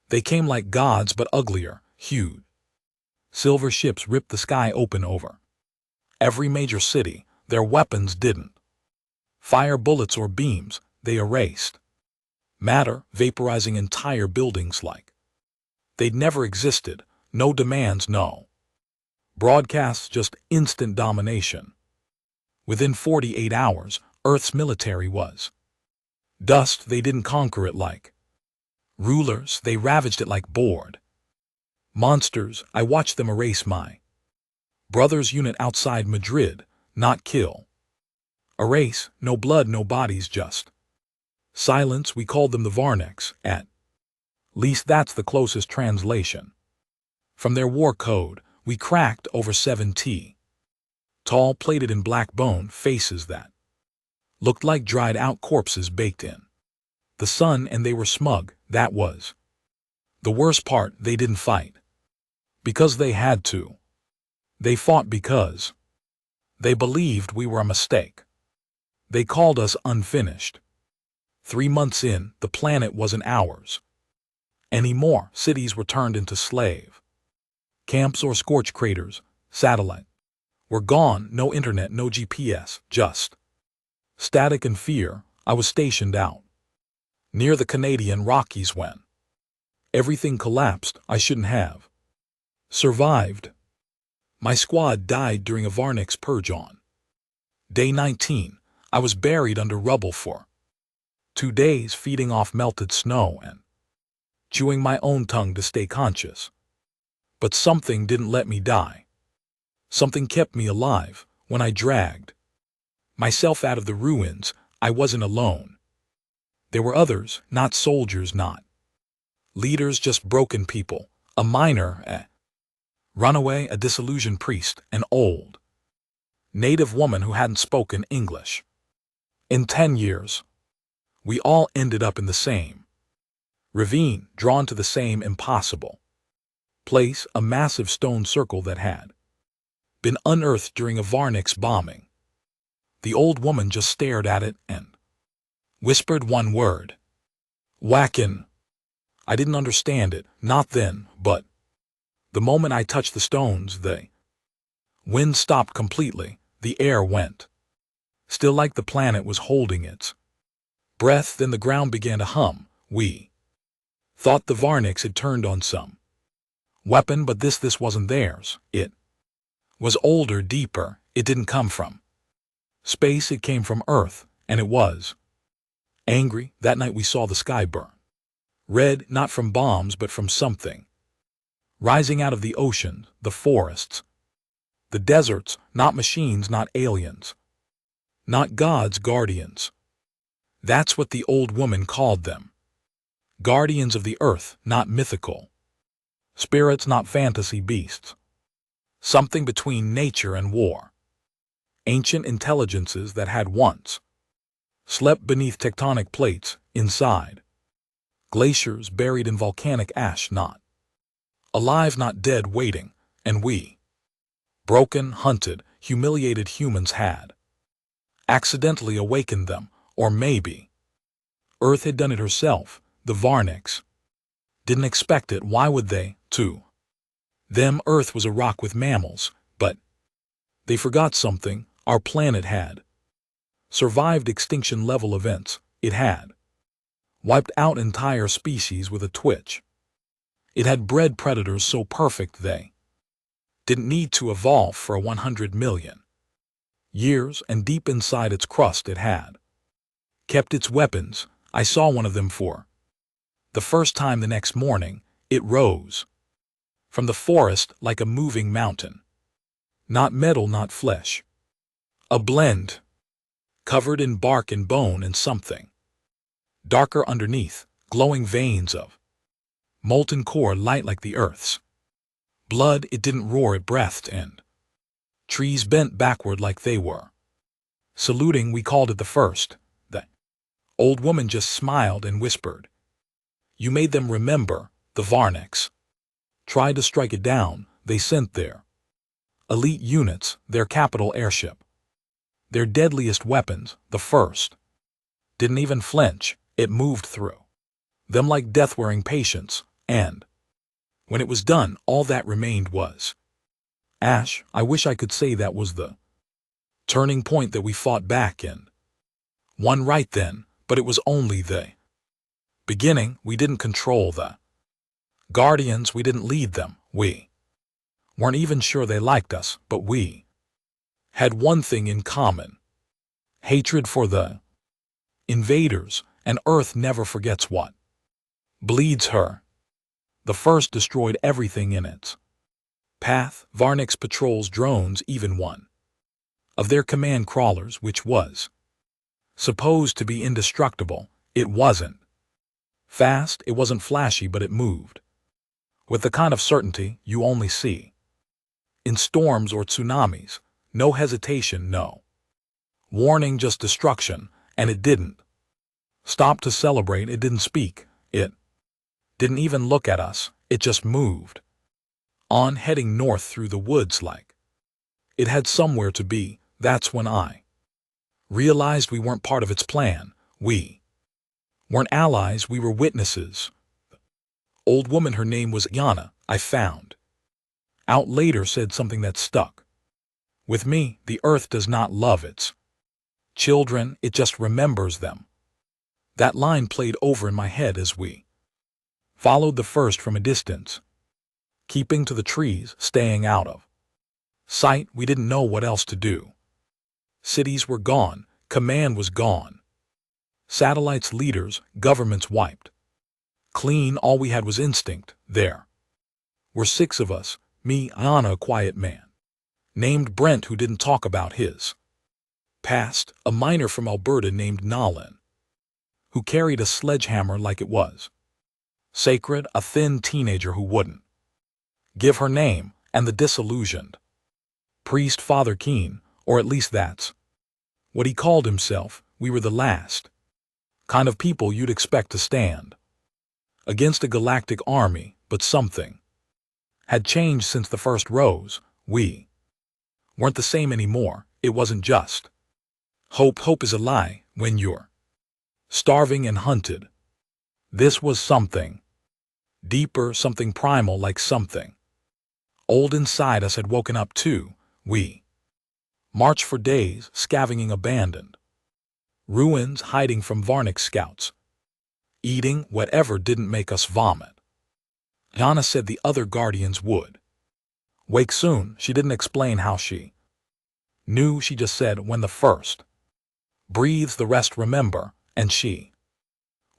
They came like gods but uglier, huge. Silver ships ripped the sky open over every major city. Their weapons didn't fire bullets or beams, they erased matter, vaporizing entire buildings like they'd never existed. No demands, no broadcasts, just instant domination. Within 48 hours, Earth's military was dust. They didn't conquer it like rulers, they ravaged it like bored monsters. I watched them erase my brother's unit outside Madrid, not kill. Erase, no blood, no bodies, just silence. We called them the Varniks, at least that's the closest translation. From their war code, we cracked over 70 tall, plated in black bone faces that looked like dried-out corpses baked in the sun, and they were smug. That was the worst part. They didn't fight because they had to. They fought because they believed we were a mistake. They called us unfinished. 3 months in, the planet wasn't ours anymore. Cities were turned into slave camps or scorched craters. Satellite were gone. No internet, no GPS, just static and fear. I was stationed out near the Canadian Rockies when everything collapsed. I shouldn't have survived. My squad died during a Varnik's purge on day 19. I was buried under rubble for 2 days, feeding off melted snow and chewing my own tongue to stay conscious. But something didn't let me die. Something kept me alive. When I dragged myself out of the ruins, I wasn't alone. There were others, not soldiers, not leaders, just broken people. A miner, a runaway, a disillusioned priest, an old native woman who hadn't spoken English in 10 years. We all ended up in the same ravine, drawn to the same impossible place, a massive stone circle that had been unearthed during a Varnik's bombing. The old woman just stared at it and whispered one word: Whackin'. I didn't understand it, not then, but the moment I touched the stones, the wind stopped completely. The air went still, like the planet was holding its breath. Then the ground began to hum. We thought the Varniks had turned on some weapon, but this wasn't theirs. It was older, deeper. It didn't come from space, it came from Earth, and it was angry. That night we saw the sky burn red, not from bombs, but from something rising out of the ocean, the forests, the deserts, not machines, not aliens, not gods, guardians. That's what the old woman called them. Guardians of the earth, not mythical spirits, not fantasy beasts. Something between nature and war. Ancient intelligences that had once slept beneath tectonic plates, inside glaciers buried in volcanic ash, not alive, not dead, waiting. And we, broken, hunted, humiliated humans, had accidentally awakened them. Or maybe Earth had done it herself. The Varniks didn't expect it. Why would they? To them, Earth was a rock with mammals, but they forgot something. Our planet had survived extinction-level events. It had wiped out entire species with a twitch. It had bred predators so perfect they didn't need to evolve for 100 million years, and deep inside its crust it had kept its weapons. I saw one of them for the first time the next morning. It rose from the forest like a moving mountain. Not metal, not flesh. A blend, covered in bark and bone and something darker underneath, glowing veins of molten core, light like the earth's blood. It didn't roar, it breathed, and trees bent backward like they were saluting. We called it the first. The old woman just smiled and whispered, You made them remember. The Varniks tried to strike it down. They sent their elite units, their capital airship, their deadliest weapons. The first didn't even flinch. It moved through them like death-wearing patience. And when it was done, all that remained was ash. I wish I could say that was the turning point that we fought back in. One right then, but it was only the beginning. We didn't control the Guardians, we didn't lead them, we weren't even sure they liked us, but we had one thing in common: hatred for the invaders, and Earth never forgets what bleeds her. The first destroyed everything in its path. Varnix patrols drones, even one of their command crawlers, which was supposed to be indestructible. It wasn't fast, it wasn't flashy, but it moved with the kind of certainty you only see in storms or tsunamis. No hesitation, no warning, just destruction. And it didn't stop to celebrate, it didn't speak, it didn't even look at us, it just moved on, heading north through the woods like it had somewhere to be. That's when I realized we weren't part of its plan. We weren't allies, we were witnesses. Old woman, her name was Yana, I found out later, said something that stuck with me. The Earth does not love its children, it just remembers them. That line played over in my head as we followed the first from a distance, keeping to the trees, staying out of sight. We didn't know what else to do. Cities were gone, command was gone, satellites, leaders, governments wiped clean. All we had was instinct. There were 6 of us, me, Anna, a quiet man named Brent who didn't talk about his past, a miner from Alberta named Nolan who carried a sledgehammer like it was sacred, a thin teenager who wouldn't give her name, and the disillusioned priest, Father Keen, or at least that's what he called himself. We were the last kind of people you'd expect to stand against a galactic army, but something had changed since the first rose. We weren't the same anymore. It wasn't just hope. Hope is a lie when you're starving and hunted. This was something deeper, something primal, like something old inside us had woken up too. We marched for days, scavenging abandoned ruins, hiding from Varnix scouts, eating whatever didn't make us vomit. Yana said the other Guardians would wake soon. She didn't explain how she knew, she just said when the first breathes, the rest remember, and she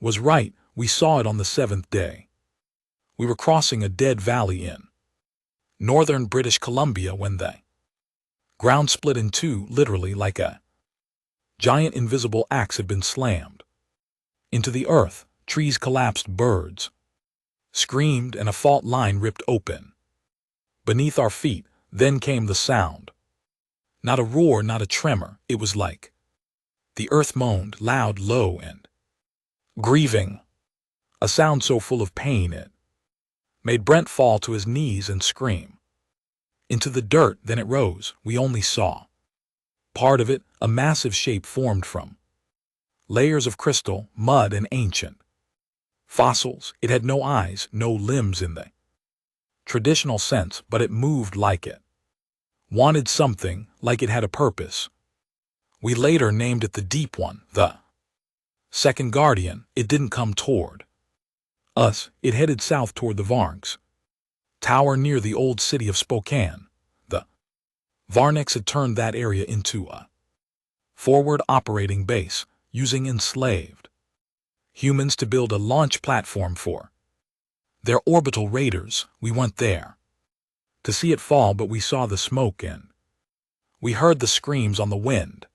was right. We saw it on the 7th day. We were crossing a dead valley in northern British Columbia when the ground split in two, literally like a giant invisible axe had been slammed into the earth. Trees collapsed, birds screamed, and a fault line ripped open beneath our feet. Then came the sound. Not a roar, not a tremor. It was like the earth moaned, loud, low, and grieving. A sound so full of pain it made Brent fall to his knees and scream into the dirt. Then it rose. We only saw part of it. A massive shape formed from layers of crystal, mud, and ancient fossils. It had no eyes, no limbs in the traditional sense, but it moved like it wanted something, like it had a purpose. We later named it the Deep One, the second Guardian. It didn't come toward us. It headed south toward the Varnix Tower near the old city of Spokane. The Varnix had turned that area into a forward operating base, using enslaved humans to build a launch platform for their orbital raiders. We went there to see it fall, but we saw the smoke and we heard the screams on the wind.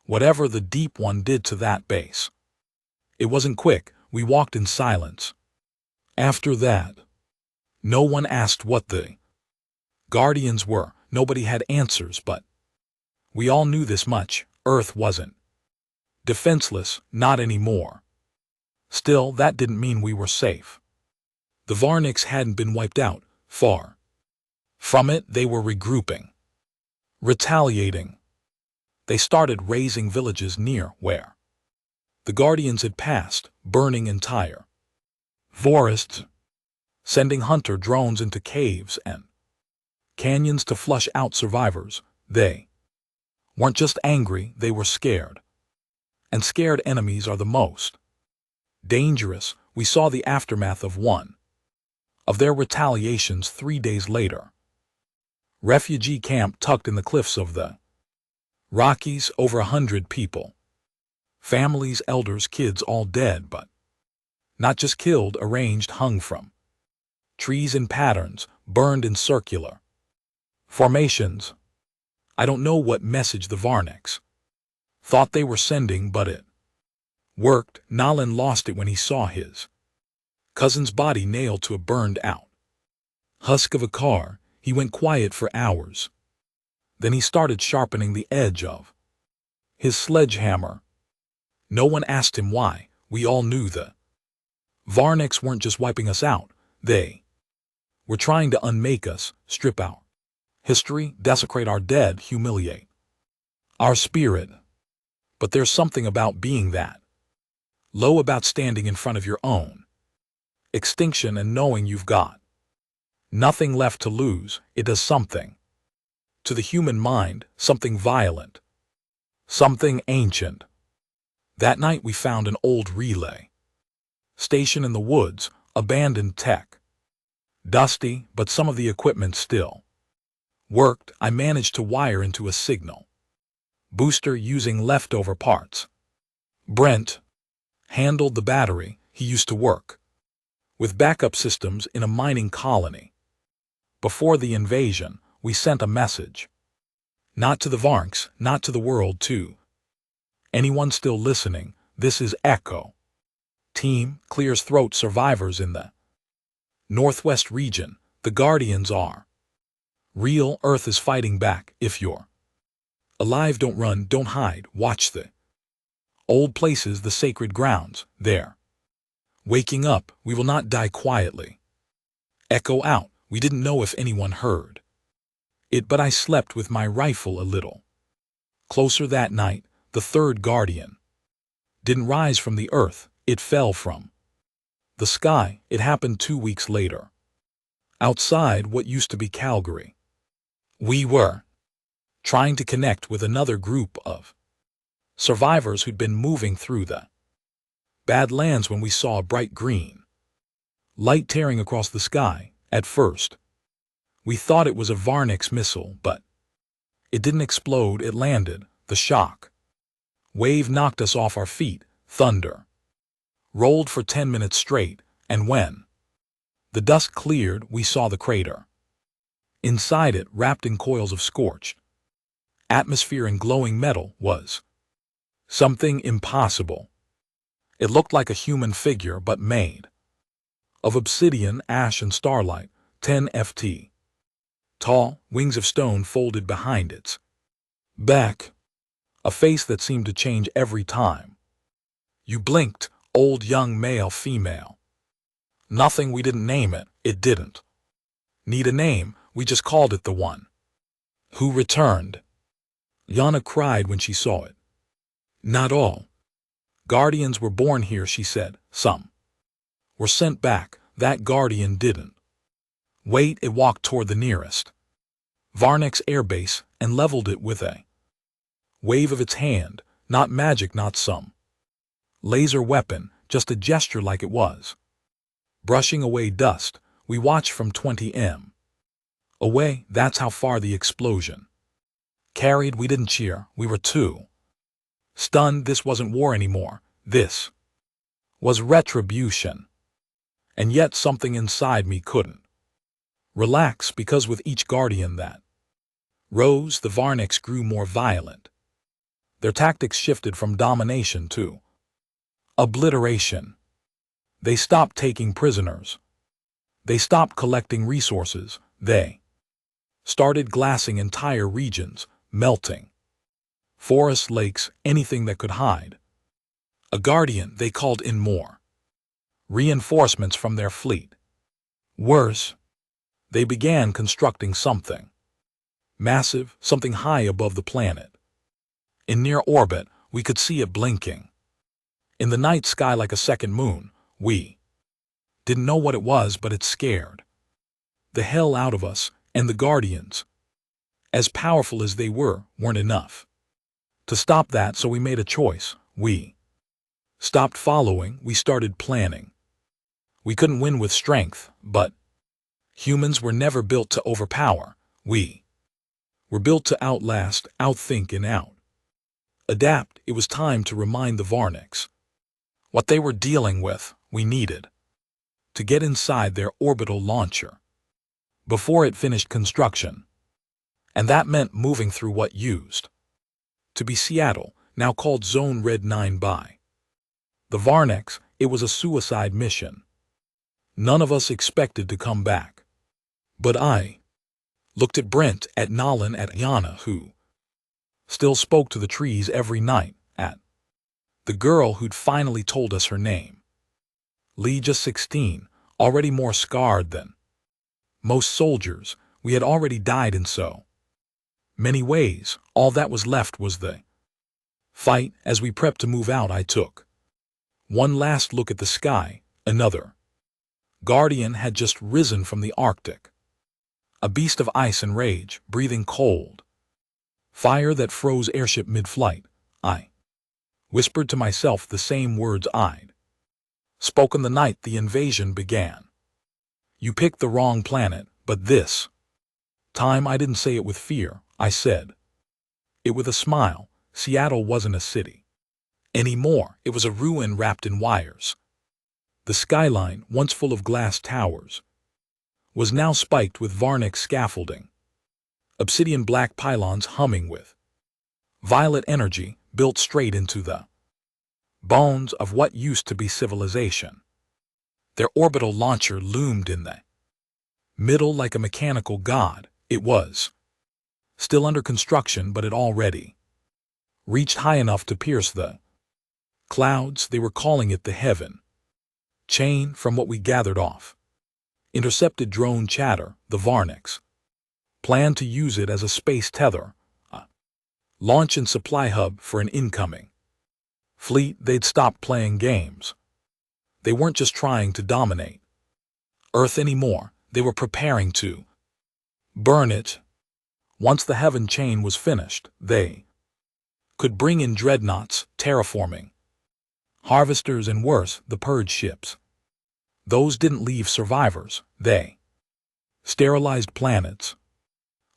Whatever the Deep One did to that base, it wasn't quick. We walked in silence. After that, no one asked what the Guardians were. Nobody had answers, but we all knew this much: Earth wasn't defenseless, not anymore. Still, that didn't mean we were safe. The Varnix hadn't been wiped out. Far from it, they were regrouping, retaliating. They started razing villages near where the Guardians had passed, burning entire forests. sending hunter drones into caves and canyons to flush out survivors. They weren't just angry, they were scared. And scared enemies are the most dangerous. We saw the aftermath of one of their retaliations 3 days later. Refugee camp tucked in the cliffs of the Rockies, over 100 people. Families, elders, kids, all dead, but not just killed, arranged, hung from trees in patterns, burned in circular formations. I don't know what message the Varniks thought they were sending, but it worked. Nolan lost it when he saw his cousin's body nailed to a burned-out husk of a car. He went quiet for hours. Then he started sharpening the edge of his sledgehammer. No one asked him why. We all knew the Varniks weren't just wiping us out. They were trying to unmake us, strip our history, desecrate our dead, humiliate our spirit. But there's something about being that low, about standing in front of your own extinction and knowing you've got nothing left to lose. It does something to the human mind, something violent, something ancient. That night we found an old relay station in the woods, abandoned tech. Dusty, but some of the equipment still worked. I managed to wire into a signal booster using leftover parts. Brent handled the battery. He used to work with backup systems in a mining colony. Before the invasion, we sent a message. Not to the Varniks, not to the world, to anyone still listening. This is Echo. Team clears throat. Survivors in the Northwest region. The Guardians are real. Earth is fighting back. If you're alive, don't run, don't hide. Watch the old places, the sacred grounds. They're waking up. We will not die quietly. Echo out. We didn't know if anyone heard it, but I slept with my rifle a little closer that night. The third Guardian didn't rise from the earth. It fell from the sky. It happened 2 weeks later. Outside what used to be Calgary. We were trying to connect with another group of survivors who'd been moving through the Badlands when we saw a bright green light tearing across the sky. At first, we thought it was a Varniks missile, but it didn't explode. It landed. The shock wave knocked us off our feet. Thunder rolled for 10 minutes straight, and when the dust cleared, we saw the crater. Inside it, wrapped in coils of scorched atmosphere and glowing metal, was something impossible. It looked like a human figure, but made of obsidian, ash, and starlight. 10 ft tall, wings of stone folded behind its back, a face that seemed to change every time you blinked. Old, young, male, female. Nothing. We didn't name it. It didn't need a name. We just called it the one who returned. Yana cried when she saw it. Not all Guardians were born here, she said. Some were sent back. That Guardian didn't wait. It walked toward the nearest Varniks airbase and leveled it with a wave of its hand. Not magic, not some laser weapon, just a gesture, like it was brushing away dust. We watched from 20 m away. That's how far the explosion carried. We didn't cheer. We were too stunned. This wasn't war anymore. This was retribution. And yet something inside me couldn't relax, because with each Guardian that rose, the Varniks grew more violent. Their tactics shifted from domination to obliteration. They stopped taking prisoners. They stopped collecting resources. They started glassing entire regions, melting forests, lakes, anything that could hide. A Guardian, they called in more reinforcements from their fleet. Worse, they began constructing something massive, something high above the planet. In near orbit, we could see it blinking in the night sky like a second moon. We Didn't know what it was, but it scared the hell out of us, and the Guardians, as powerful as they were, weren't enough to stop that, so we made a choice. We stopped following, we started planning. We couldn't win with strength, but humans were never built to overpower. We were built to outlast, outthink, and adapt. It was time to remind the Varniks what they were dealing with. We needed to get inside their orbital launcher before it finished construction. And that meant moving through what used to be Seattle, now called Zone Red 9 by the Varniks. It was a suicide mission. None of us expected to come back. But I looked at Brent, at Nolan, at Yana, who still spoke to the trees every night, at the girl who'd finally told us her name. Lee, just 16, already more scarred than most soldiers. We had already died in so many ways. All that was left was the fight. As we prepped to move out, I took one last look at the sky. Another Guardian had just risen from the Arctic, a beast of ice and rage, breathing cold fire that froze airship mid-flight. I whispered to myself the same words I'd spoken the night the invasion began. You picked the wrong planet, but this time I didn't say it with fear. I said it with a smile. Seattle wasn't a city anymore. It was a ruin wrapped in wires. The skyline, once full of glass towers, was now spiked with Varnik scaffolding, obsidian black pylons humming with violet energy, built straight into the bones of what used to be civilization. Their orbital launcher loomed in the middle like a mechanical god. It was still under construction, but it already reached high enough to pierce the clouds. They were calling it the heaven chain. From what we gathered off intercepted drone chatter, the Varniks planned to use it as a space tether, a launch and supply hub for an incoming fleet. They'd stopped playing games. They weren't just trying to dominate Earth anymore. They were preparing to burn it. Once the heaven chain was finished, they could bring in dreadnoughts, terraforming harvesters, and worse, the purge ships. Those didn't leave survivors. They sterilized planets.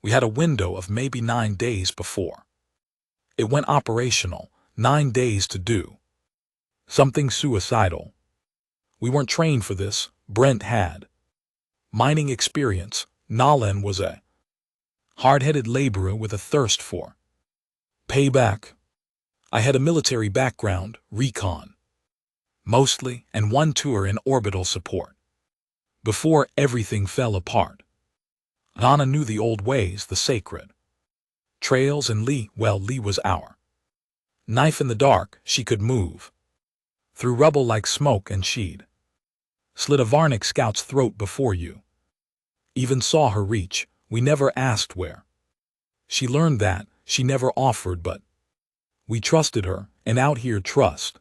We had a window of maybe 9 days before it went operational. 9 days to do something suicidal. We weren't trained for this. Brent had mining experience. Nolan was a hard-headed laborer with a thirst for payback. I had a military background, recon mostly, and one tour in orbital support before everything fell apart. Nana knew the old ways, the sacred trails, and Lee, well, Lee was our knife in the dark. She could move through rubble like smoke, and she'd slit a Varnik scout's throat before you even saw her reach. We never asked where she learned that. She never offered, but we trusted her, and out here trust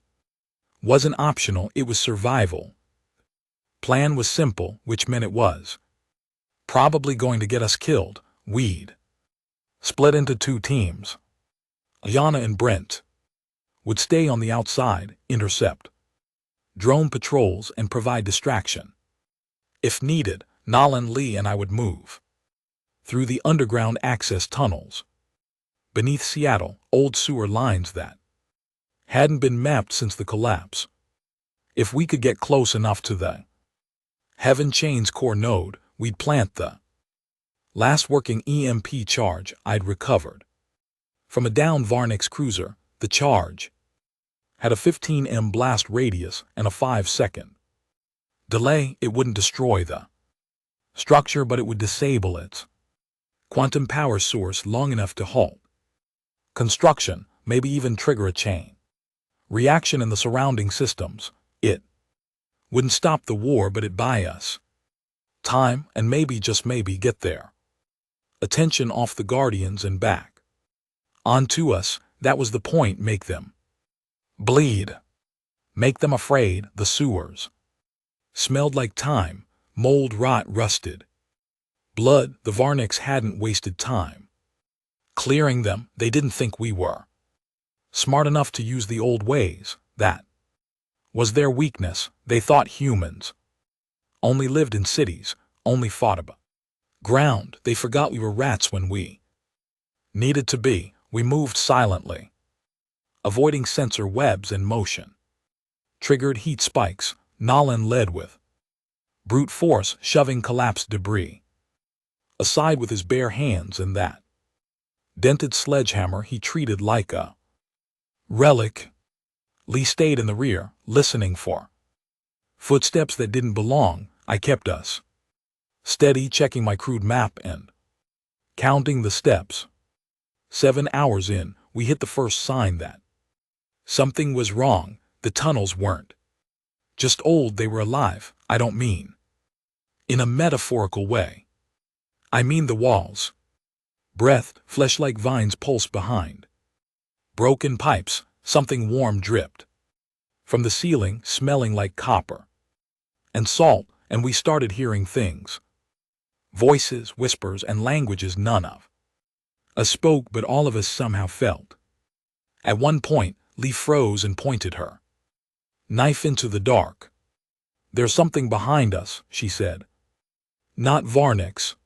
wasn't optional. It was survival. Plan was simple, which meant it was probably going to get us killed. We'd split into 2 teams. Ayana and Brent would stay on the outside, intercept drone patrols, and provide distraction. If needed, Nolan, Lee, and I would move through the underground access tunnels beneath Seattle, old sewer lines that hadn't been mapped since the collapse. If we could get close enough to the Heaven Chain's core node, we'd plant the last working EMP charge I'd recovered from a downed Varnik's cruiser. The charge had a 15 blast radius and a 5-second delay. It wouldn't destroy the structure, but it would disable its quantum power source long enough to halt construction, maybe even trigger a chain reaction in the surrounding systems. It wouldn't stop the war, but it'd buy us time, and maybe, just maybe, get their attention off the Guardians and back onto us. That was the point. Make them bleed. Make them afraid. The sewers Smelled like time, mold, rot, rusted. Blood. The Varniks hadn't wasted time clearing them. They didn't think we were smart enough to use the old ways. That was their weakness. They thought humans only lived in cities, only fought about ground. They forgot we were rats when we needed to be. We moved silently, avoiding sensor webs and motion. Triggered heat spikes. Nolan led with brute force, shoving collapsed debris aside with his bare hands, and that dented sledgehammer he treated like a relic. Lee stayed in the rear, listening for footsteps that didn't belong. I kept us steady, checking my crude map and counting the steps. 7 hours in, we hit the first sign that something was wrong. The tunnels weren't just old, they were alive. I don't mean in a metaphorical way. I mean the walls breathed, flesh like vines pulsed behind broken pipes. Something warm dripped from the ceiling, smelling like copper and salt, and we started hearing things. Voices, whispers, and languages none of us spoke, but all of us somehow felt. At one point, Lee froze and pointed her knife into the dark. "There's something behind us," she said. "Not Varniks."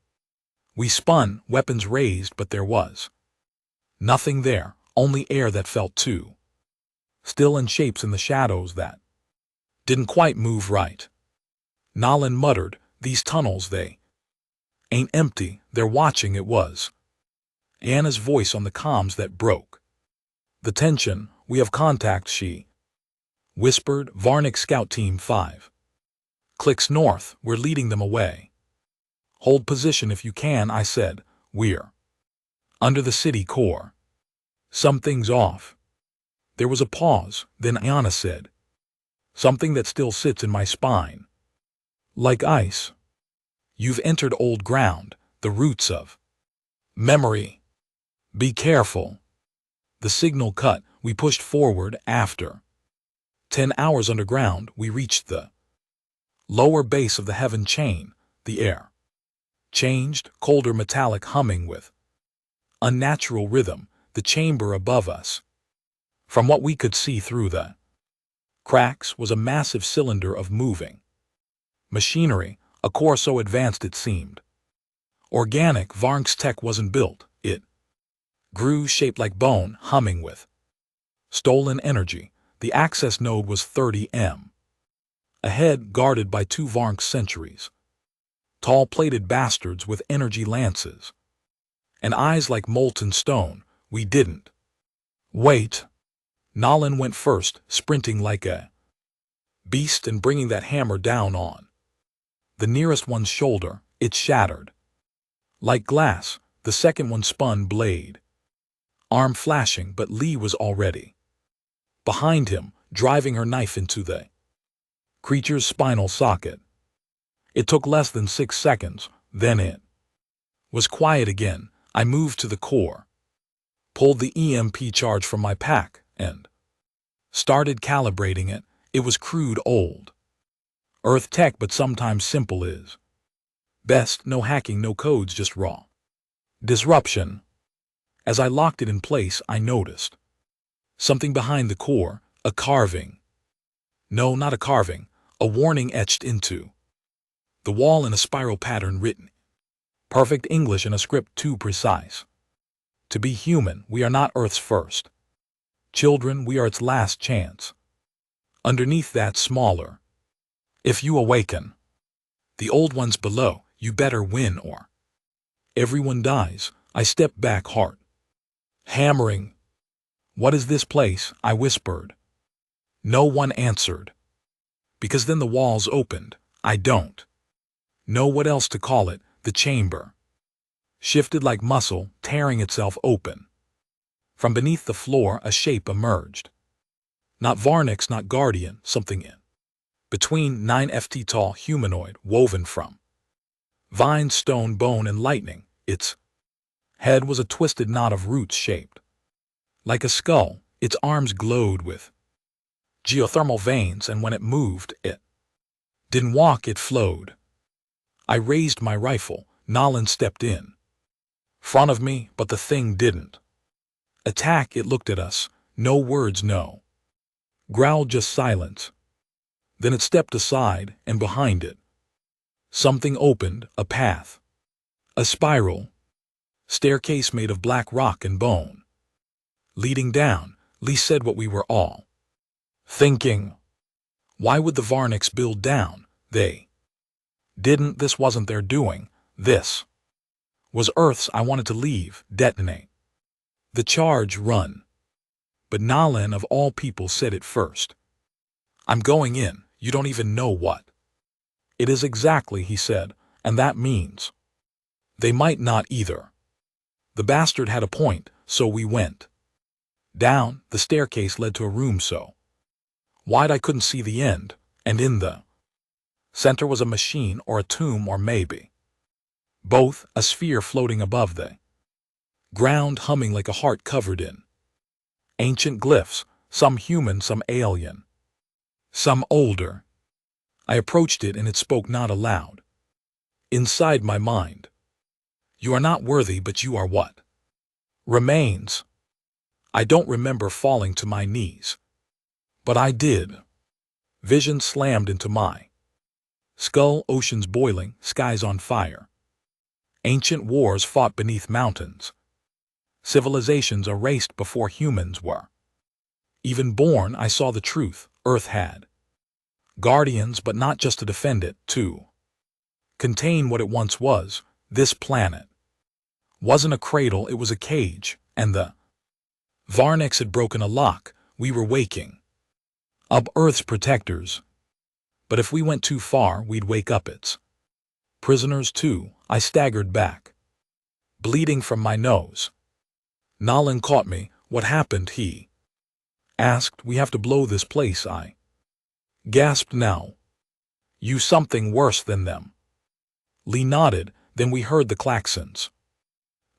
We spun, weapons raised, but there was nothing there, only air that felt too still and shapes in the shadows that didn't quite move right. Nolan muttered, "These tunnels, they ain't empty, they're watching." It was Anna's voice on the comms that broke the tension. "We have contact," she whispered. "Varnik Scout Team 5. Clicks north, we're leading them away." "Hold position if you can," I said. "We're under the city core. Something's off." There was a pause, then Anna said something that still sits in my spine like ice. "You've entered old ground, the roots of memory. Be careful." The signal cut. We pushed forward. After 10 hours underground, we reached the lower base of the heaven chain. The air changed, colder, metallic, humming with unnatural rhythm. The chamber above us, from what we could see through the cracks, was a massive cylinder of moving machinery, a core so advanced it seemed organic. Varnk's tech wasn't built. It grew, shaped like bone, humming with stolen energy. The access node was 30 m ahead, guarded by 2 Varnk sentries, tall plated bastards with energy lances and eyes like molten stone. We didn't wait. Nolan went first, sprinting like a beast and bringing that hammer down on the nearest one's shoulder. It shattered like glass. The second one spun, blade arm flashing, but Lee was already behind him, driving her knife into the creature's spinal socket. It took less than 6 seconds, then it was quiet again. I moved to the core, pulled the EMP charge from my pack, and started calibrating it. It was crude, old Earth tech, but sometimes simple is best. No hacking, no codes, just raw disruption. As I locked it in place, I noticed something behind the core, a carving. No, not a carving, a warning etched into the wall in a spiral pattern, written perfect English in a script too precise to be human. "We are not Earth's first children, we are its last chance." Underneath that, smaller, "If you awaken the old ones below, you better win or everyone dies." I stepped back, heart hammering. "What is this place?" I whispered. No one answered. Because then the walls opened. I don't know what else to call it. The chamber shifted like muscle, tearing itself open. From beneath the floor, a shape emerged. Not Varniks, not Guardian, something in between. 9 feet tall, humanoid, woven from vine, stone, bone, and lightning. Its head was a twisted knot of roots shaped like a skull. Its arms glowed with geothermal veins, and when it moved, it Didn't walk, it flowed. I raised my rifle. Nolan stepped in front of me, but the thing didn't attack. It looked at us. No words, no growl, just silence. Then it stepped aside, and behind it, something opened, a path. A spiral staircase made of black rock and bone. Leading down, Lee said what we were all thinking. Why would the Varniks build down? They didn't. This wasn't their doing. This was Earth's. I wanted to leave, detonate the charge, run. But Nalan, of all people, said it first. I'm going in. You don't even know what it is exactly, he said, and that means they might not either. The bastard had a point, so we went down. The staircase led to a room so wide I couldn't see the end, and in the center was a machine or a tomb or maybe both, a sphere floating above the ground, humming like a heart covered in ancient glyphs, some human, some alien, some older. I approached it and it spoke not aloud. Inside my mind, you are not worthy, but you are what remains. I don't remember falling to my knees, but I did. Vision slammed into my skull, oceans boiling, skies on fire. Ancient wars fought beneath mountains. Civilizations erased before humans were even born. I saw the truth. Earth had guardians, but not just to defend it, to contain what it once was. This planet wasn't a cradle, it was a cage, and the Varniks had broken a lock. We were waking up Earth's protectors. But if we went too far, we'd wake up its prisoners too. I staggered back, bleeding from my nose. Nalan caught me. What happened, he asked. We have to blow this place, I gasped. Now, you something worse than them. Lee nodded. Then we heard the klaxons.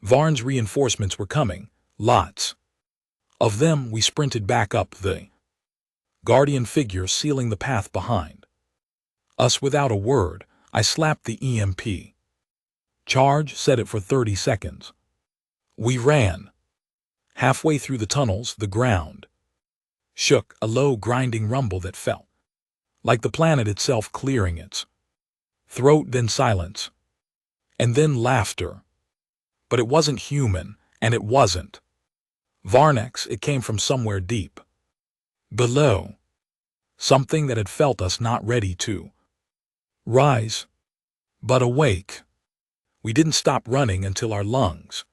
Varn's reinforcements were coming, lots of them. We sprinted back up, the guardian figure sealing the path behind us without a word. I slapped the EMP charge, set it for 30 seconds. We ran. Halfway through the tunnels, the ground shook, a low grinding rumble that felt like the planet itself clearing its throat. Then silence, and then laughter. But it wasn't human, and it wasn't Varniks. It came from somewhere deep below, something that had felt us, not ready to rise, but awake. We didn't stop running until our lungs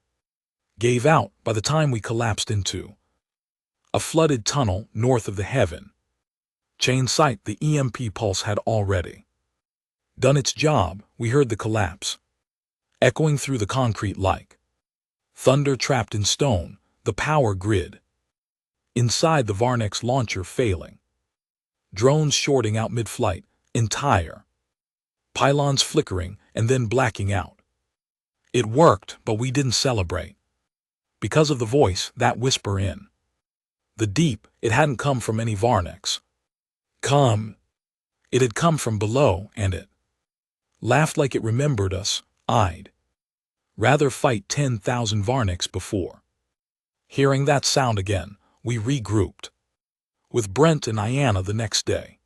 gave out. By the time we collapsed into a flooded tunnel north of the heaven chain site, the EMP pulse had already done its job. We heard the collapse echoing through the concrete like thunder trapped in stone, the power grid inside the Varniks launcher failing, drones shorting out mid-flight, entire pylons flickering and then blacking out. It worked, but we didn't celebrate. Because of the voice, that whisper in the deep. It hadn't come from any Varniks. It had come from below, and it laughed like it remembered us. I'd rather fight 10,000 Varniks before hearing that sound again. We regrouped with Brent and Ayanna the next day.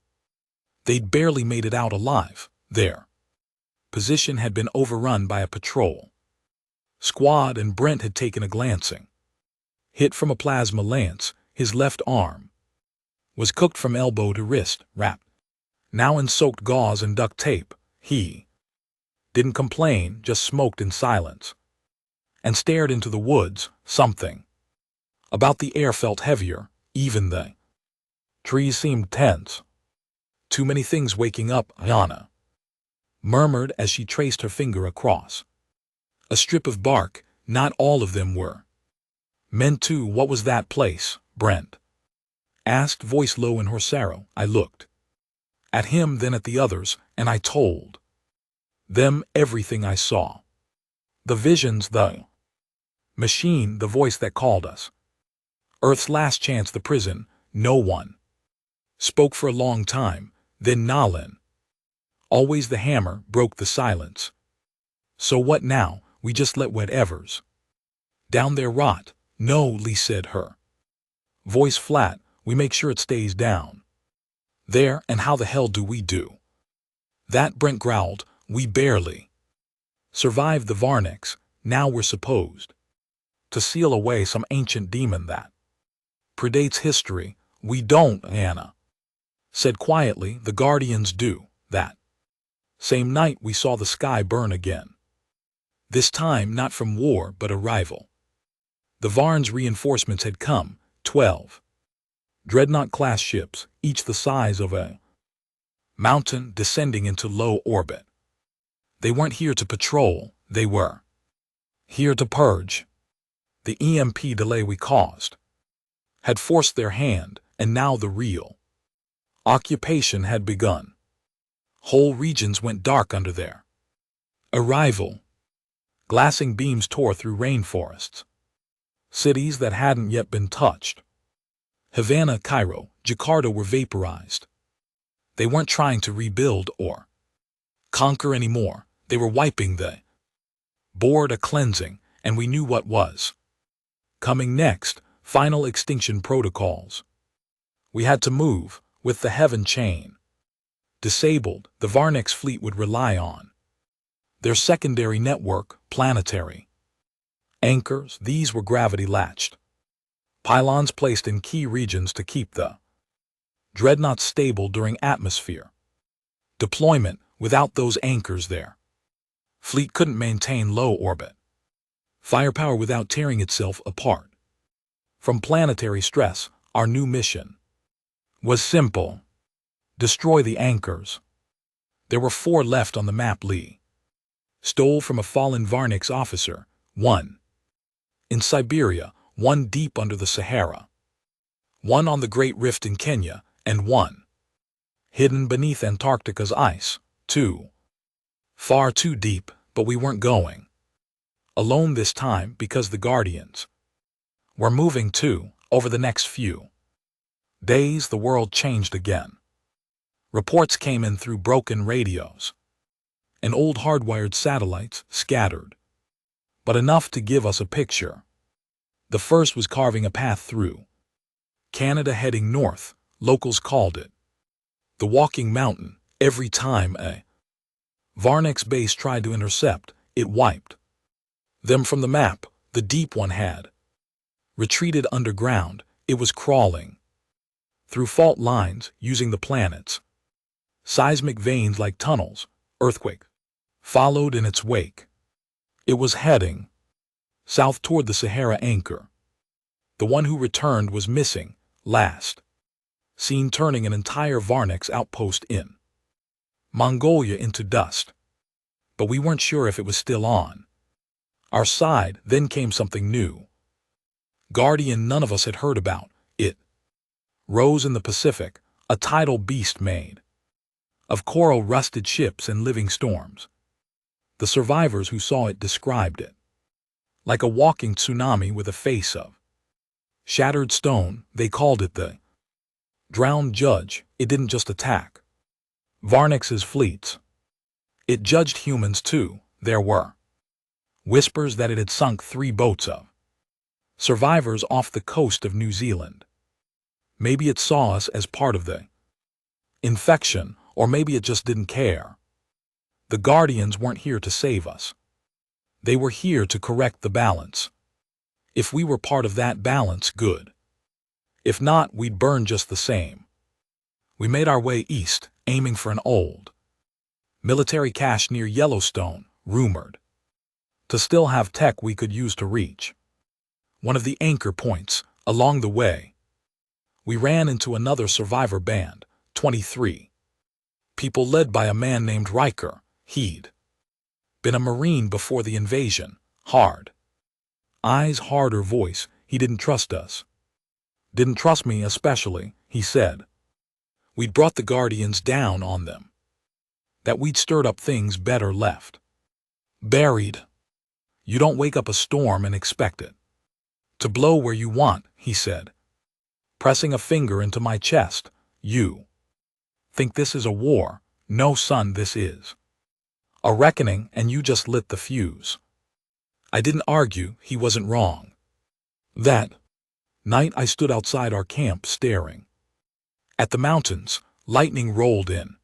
They'd barely made it out alive. Their position had been overrun by a patrol squad, and Brent had taken a glancing hit from a plasma lance. His left arm was cooked from elbow to wrist, wrapped now in soaked gauze and duct tape. He didn't complain, just smoked in silence and stared into the woods. Something about the air felt heavier. Even the trees seemed tense. Too many things waking up, Ayanna murmured as she traced her finger across a strip of bark. Not all of them were meant to. What was that place? Brent asked, voice low in Horsaro. I looked at him, then at the others, and I told them everything I saw. The visions, the machine, the voice that called us. Earth's last chance, the prison. No one spoke for a long time. Then Nalan Always the hammer broke the silence. So what now? We just let whatevers down there rot? No, Lee said, her voice flat. We make sure it stays down there. And how the hell do we do that? Brent growled. We barely survived the Varnics. Now we're supposed to seal away some ancient demon that predates history. We don't, Anna said quietly. The Guardians do. That same night we saw the sky burn again. This time not from war but arrival. The Varn's reinforcements had come, 12 dreadnought-class ships, each the size of a mountain, descending into low orbit. They weren't here to patrol, they were here to purge. The EMP delay we caused had forced their hand, and now the real occupation had begun. Whole regions went dark under their arrival. Glassing beams tore through rainforests. Cities that hadn't yet been touched, Havana, Cairo, Jakarta, were vaporized. They weren't trying to rebuild or conquer anymore. They were wiping the board, a cleansing, and we knew what was coming next. Final extinction protocols. We had to move. With the Heaven chain disabled, the Varnics fleet would rely on their secondary network, planetary anchors. These were gravity-latched pylons placed in key regions to keep the dreadnoughts stable during atmosphere deployment. Without those anchors, their fleet couldn't maintain low orbit firepower without tearing itself apart from planetary stress. Our new mission was simple: destroy the anchors. There were 4 left on the map Lee stole from a fallen Varnics officer, 1 in Siberia, 1 deep under the Sahara, 1 on the Great Rift in Kenya, and 1 hidden beneath Antarctica's ice. 2 far too deep, but we weren't going alone this time because the Guardians were moving too. Over the next few days, the world changed again. Reports came in through broken radios and old hardwired satellites, scattered, but enough to give us a picture. The first was carving a path through Canada heading north. Locals called it the Walking Mountain. Every time a Varnics base tried to intercept, it wiped them from the map. The deep one had retreated underground. It was crawling through fault lines, using the planet's seismic veins like tunnels. Earthquake followed in its wake. It was heading south toward the Sahara anchor. The one who returned was missing, last seen turning an entire Varnics outpost in Mongolia into dust. But we weren't sure if it was still on our side. Then came something new. Guardian none of us had heard about. It rose in the Pacific, a tidal beast made of coral, rusted ships, and living storms. The survivors who saw it described it like a walking tsunami with a face of shattered stone. They called it the drowned judge. It didn't just attack Varnics' fleets. It judged humans too. There were whispers that it had sunk 3 boats of survivors off the coast of New Zealand. Maybe it saw us as part of the infection, or maybe it just didn't care. The Guardians weren't here to save us. They were here to correct the balance. If we were part of that balance, good. If not, we'd burn just the same. We made our way east, aiming for an old military cache near Yellowstone, rumored to still have tech we could use to reach one of the anchor points. Along the way, we ran into another survivor band, 23 people led by a man named Riker. He'd been a Marine before the invasion. Hard eyes, harder voice. He didn't trust us. Didn't trust me especially, he said. We'd brought the Guardians down on them. That we'd stirred up things better left buried. You don't wake up a storm and expect it to blow where you want, he said, pressing a finger into my chest. You think this is a war? No, son, this is a reckoning, and you just lit the fuse. I didn't argue, he wasn't wrong. That night I stood outside our camp staring at the mountains. Lightning rolled in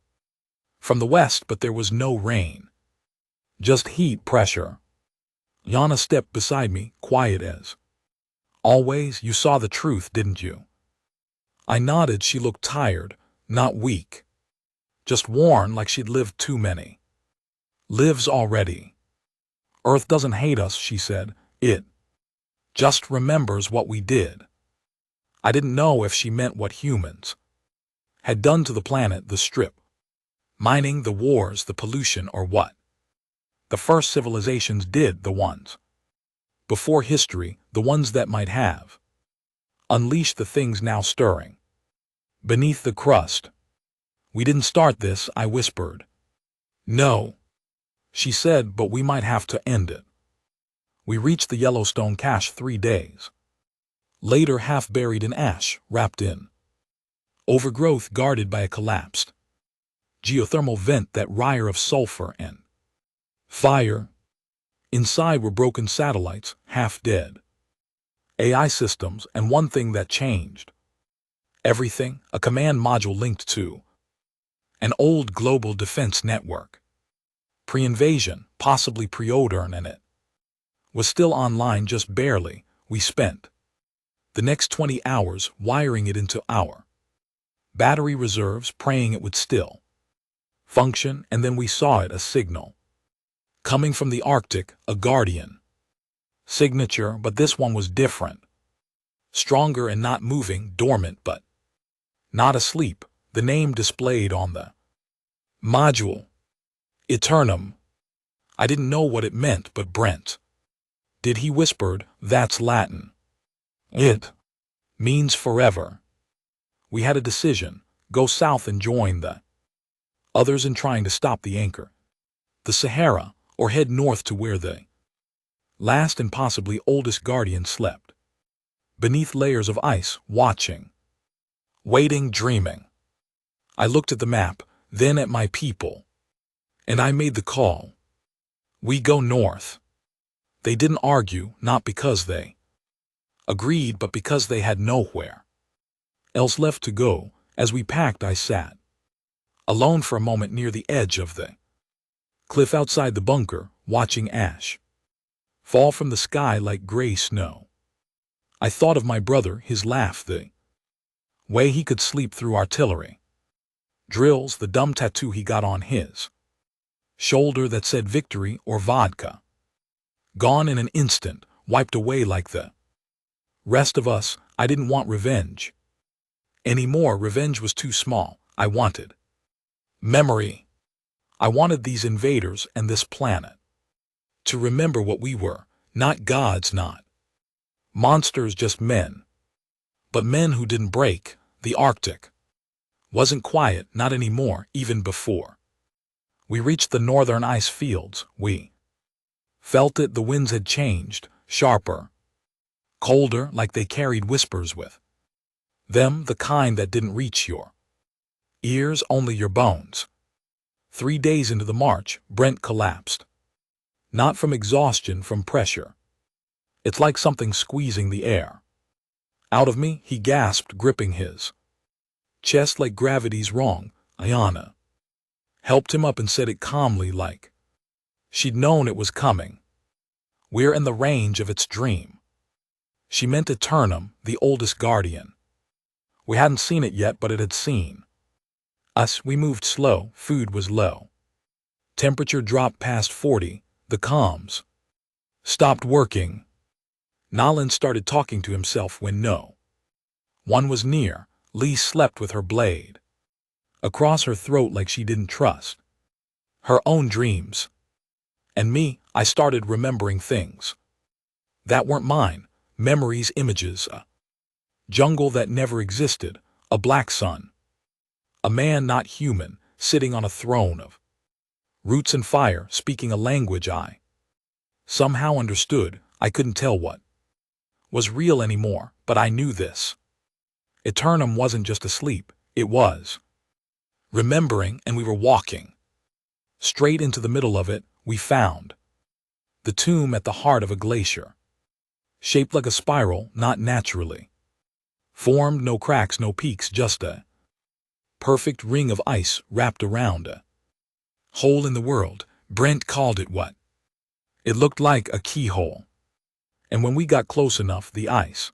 from the west, but there was no rain. Just heat pressure. Yana stepped beside me, quiet as always. You saw the truth, didn't you? I nodded. She looked tired, not weak. Just worn, like she'd lived too many lives already. Earth doesn't hate us, she said. It just remembers what we did. I didn't know if she meant what humans had done to the planet, the strip mining, the wars, the pollution, or what the first civilizations did, the ones before history, the ones that might have unleashed the things now stirring beneath the crust. We didn't start this, I whispered. No, she said, but we might have to end it. We reached the Yellowstone cache 3 days later, half buried in ash, wrapped in overgrowth, guarded by a collapsed geothermal vent, that wire of sulfur and fire. Inside were broken satellites, half dead AI systems, and one thing that changed everything, a command module linked to an old global defense network. Pre-invasion, possibly pre-odern, and it was still online, just barely. We spent the next 20 hours wiring it into our battery reserves, praying it would still function, and then we saw it, a signal coming from the Arctic, a Guardian signature, but this one was different. Stronger and not moving, dormant but not asleep. The name displayed on the module, Eternum. I didn't know what it meant, but Brent did. He whispered, that's Latin. It means forever. We had a decision: go south and join the others in trying to stop the anchor, the Sahara, or head north to where the last and possibly oldest Guardian slept, beneath layers of ice, watching, waiting, dreaming. I looked at the map, then at my people, and I made the call. We go north. They didn't argue, not because they agreed, but because they had nowhere else left to go. As we packed, I sat alone for a moment near the edge of the cliff outside the bunker, watching ash fall from the sky like gray snow. I thought of my brother, his laugh, the way he could sleep through artillery drills, the dumb tattoo he got on his shoulder that said victory or vodka. Gone in an instant, wiped away like the rest of us. I didn't want revenge anymore. Revenge was too small. I wanted memory. I wanted these invaders and this planet to remember what we were. Not gods, not monsters, just men. But men who didn't break. The Arctic wasn't quiet, not anymore. Even before we reached the northern ice fields, we felt it. The winds had changed, sharper, colder, like they carried whispers with them, the kind that didn't reach your ears, only your bones. 3 days into the march, Brent collapsed. Not from exhaustion, from pressure. It's like something squeezing the air out of me, he gasped, gripping his chest like gravity's wrong. Ayana helped him up and said it calmly, like she'd known it was coming. We're in the range of its dream. She meant Eternum, the oldest Guardian. We hadn't seen it yet, but it had seen us. We moved slow, food was low. Temperature dropped past 40, the comms stopped working. Nolan started talking to himself when no one was near. Lee slept with her blade across her throat like she didn't trust her own dreams. And me, I started remembering things that weren't mine. Memories, images, a jungle that never existed, a black sun, a man not human, sitting on a throne of roots and fire, speaking a language I somehow understood. I couldn't tell what was real anymore, but I knew this: Eternum wasn't just asleep, it was remembering, and we were walking. Straight into the middle of it, we found the tomb at the heart of a glacier. Shaped like a spiral, not naturally formed, no cracks, no peaks, just a perfect ring of ice wrapped around a hole in the world. Brent called it what? It looked like a keyhole. And when we got close enough, the ice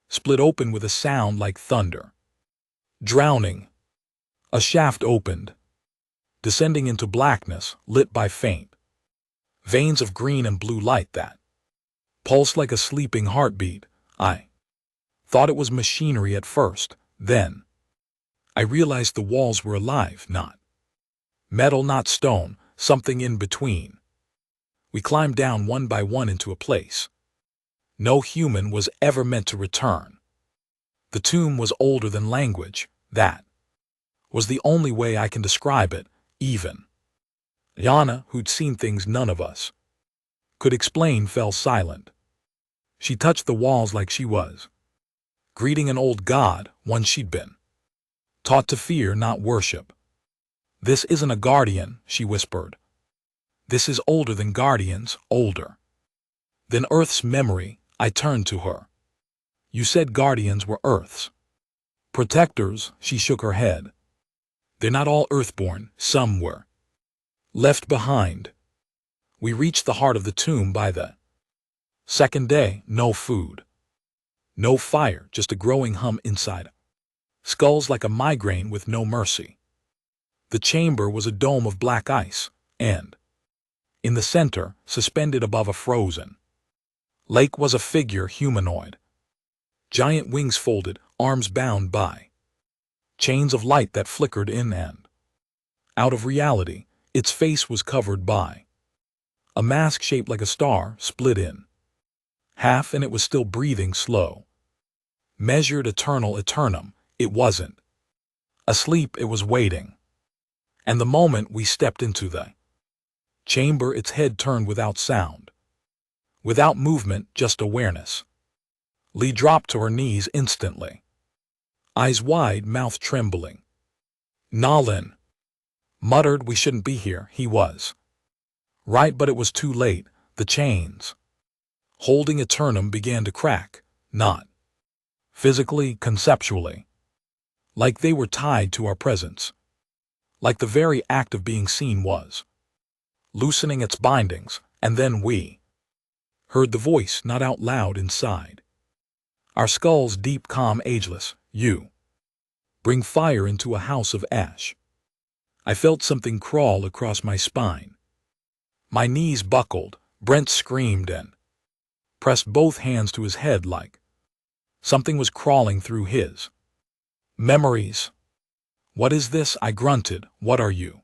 split open with a sound like thunder. Drowning. A shaft opened, descending into blackness, lit by faint veins of green and blue light that pulsed like a sleeping heartbeat. I thought it was machinery at first, then I realized the walls were alive, not metal, not stone, something in between. We climbed down one by one into a place no human was ever meant to return. The tomb was older than language. That was the only way I can describe it. Even Yana, who'd seen things none of us could explain, fell silent. She touched the walls like she was greeting an old god, one she'd been taught to fear, not worship. "This isn't a guardian," she whispered. "This is older than guardians, older than Earth's memory." I turned to her. "You said guardians were Earth's protectors." She shook her head. "They're not all Earthborn, some were left behind." We reached the heart of the tomb by the second day. No food, no fire, just a growing hum inside. Skulls like a migraine with no mercy. The chamber was a dome of black ice, and in the center, suspended above a frozen lake, was a figure, humanoid. Giant wings folded, arms bound by chains of light that flickered in and out of reality. Its face was covered by a mask shaped like a star, split in half, and it was still breathing, slow, measured, eternal, eternum. It wasn't asleep, it was waiting. And the moment we stepped into the chamber, its head turned without sound, without movement, just awareness. Lee dropped to her knees instantly, eyes wide, mouth trembling. "Nalin," muttered. "We shouldn't be here." He was right, but it was too late. The chains holding Eternum began to crack, not physically, conceptually, like they were tied to our presence, like the very act of being seen was loosening its bindings. And then we heard the voice, not out loud, inside our skulls, deep, calm, ageless. "You bring fire into a house of ash." I felt something crawl across my spine. My knees buckled. Brent screamed and pressed both hands to his head like something was crawling through his memories. "What is this?" I grunted. "What are you?"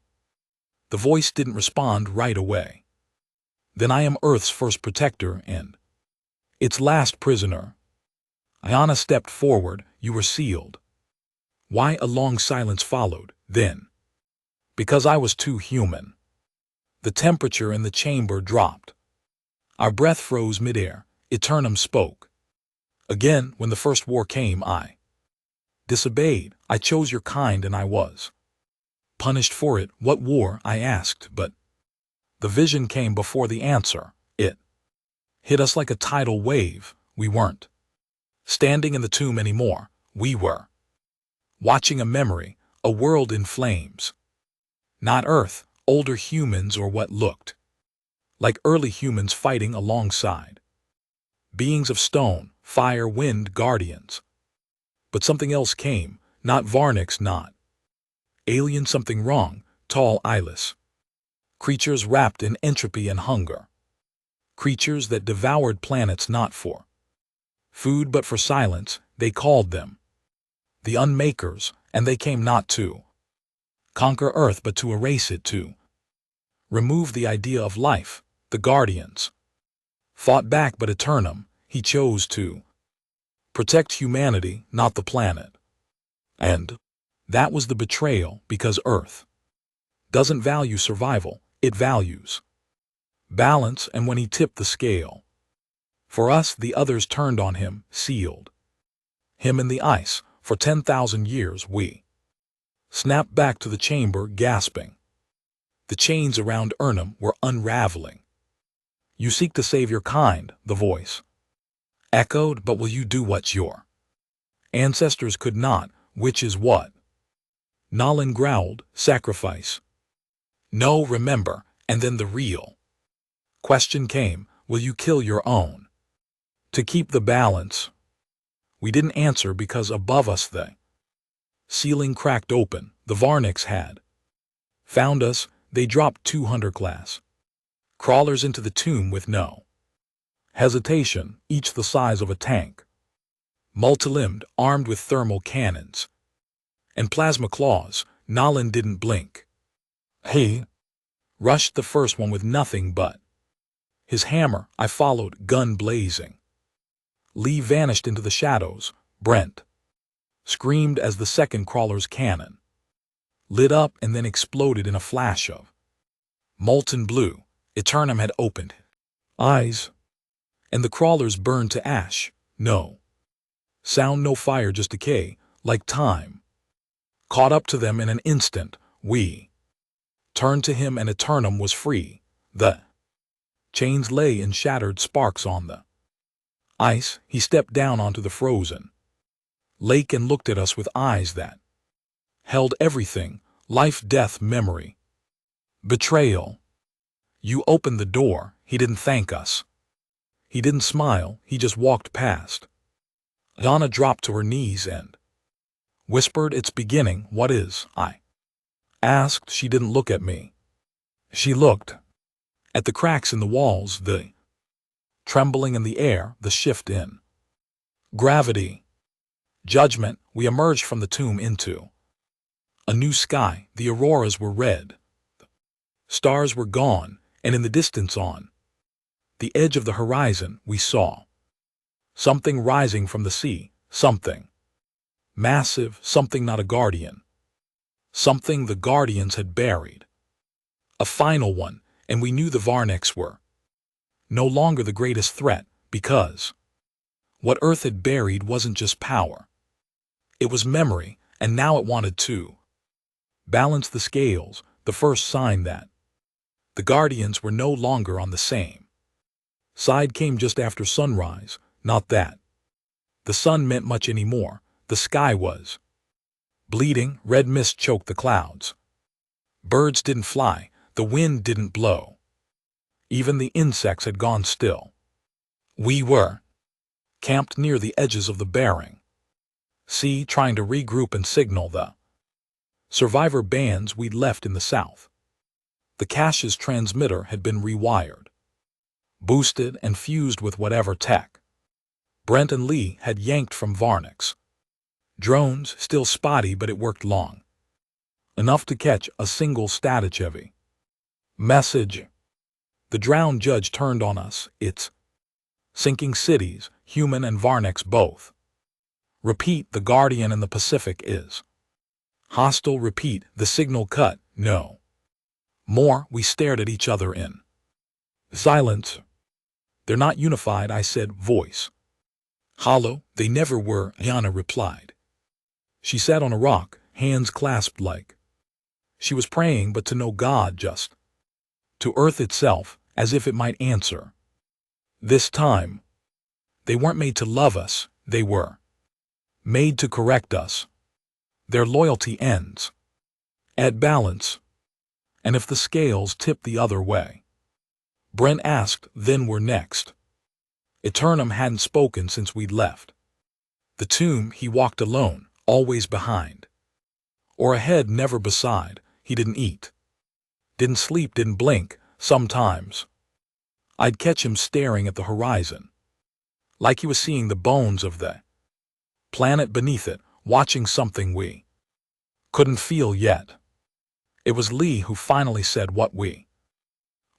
The voice didn't respond right away. "Then I am Earth's first protector and its last prisoner." Ayana stepped forward. "You were sealed." Why? A long silence followed. Then, because I was too human. The temperature in the chamber dropped. Our breath froze midair. Eternum spoke. "Again, when the first war came, I disobeyed. I chose your kind, and I was punished for it." "What war?" I asked, but the vision came before the answer. It hit us like a tidal wave. We weren't standing in the tomb anymore. We were watching a memory, a world in flames. Not Earth, older humans, or what looked like early humans fighting alongside beings of stone, fire, wind, guardians. But something else came, not Varnix, not alien, something wrong, tall, eyeless. Creatures wrapped in entropy and hunger. Creatures that devoured planets not for food but for silence. They called them the Unmakers, and they came not to conquer Earth but to erase it, to remove the idea of life. The Guardians fought back, but Eternum, he chose to protect humanity, not the planet. And that was the betrayal, because Earth doesn't value survival, it values balance. And when he tipped the scale for us, the others turned on him, sealed him in the ice. For 10,000 years we snapped back to the chamber, gasping. The chains around Urnham were unraveling. You seek to save your kind, the voice echoed, but will you do what your ancestors could not, which is what? Nolan growled, sacrifice. No, remember, and then the real question came, will you kill your own? To keep the balance. We didn't answer because above us the ceiling cracked open. The Varniks had found us. They dropped 200 class crawlers into the tomb with no hesitation, each the size of a tank. Multi-limbed, armed with thermal cannons and plasma claws. Nolan didn't blink. He rushed the first one with nothing but his hammer. I followed, gun blazing. Lee vanished into the shadows. Brent screamed as the second crawler's cannon lit up and then exploded in a flash of molten blue. Eternum had opened eyes, and the crawlers burned to ash. No sound, no fire, just decay, like time caught up to them in an instant. We turned to him, and Eternum was free. The chains lay in shattered sparks on the ice. He stepped down onto the frozen lake and looked at us with eyes that held everything: life, death, memory, betrayal. You opened the door. He didn't thank us. He didn't smile. He just walked past. Donna dropped to her knees and whispered, it's beginning. What is? I asked. She didn't look at me. She looked at the cracks in the walls, the trembling in the air, the shift in gravity. Judgment. We emerged from the tomb into a new sky. The auroras were red. The stars were gone, and in the distance on the edge of the horizon we saw something rising from the sea, something massive, something not a guardian, something the guardians had buried. A final one, and we knew the Varniks were no longer the greatest threat, because what Earth had buried wasn't just power. It was memory, and now it wanted to balance the scales, the first sign that the Guardians were no longer on the same side came just after sunrise. Not that the sun meant much anymore. The sky was bleeding. Red mist choked the clouds. Birds didn't fly. The wind didn't blow. Even the insects had gone still. We were camped near the edges of the Bering Sea, trying to regroup and signal the survivor bands we'd left in the south. The cache's transmitter had been rewired, boosted and fused with whatever tech Brent and Lee had yanked from Varniks. Drones, still spotty, but it worked long enough to catch a single static-heavy message. The drowned judge turned on us. It's sinking cities, human and Varniks both. Repeat, the Guardian in the Pacific is hostile. Repeat, the signal cut. No more. We stared at each other in silence. They're not unified, I said, voice hollow. They never were, Yana replied. She sat on a rock, hands clasped like she was praying, but to no God, just to Earth itself, as if it might answer. This time, they weren't made to love us, they were made to correct us. Their loyalty ends at balance. And if the scales tip the other way? Brent asked, then we're next. Eternum hadn't spoken since we'd left the tomb. He walked alone, always behind or ahead, never beside. He didn't eat, didn't sleep, didn't blink. Sometimes I'd catch him staring at the horizon, like he was seeing the bones of the planet beneath it, watching something we couldn't feel yet. It was Lee who finally said what we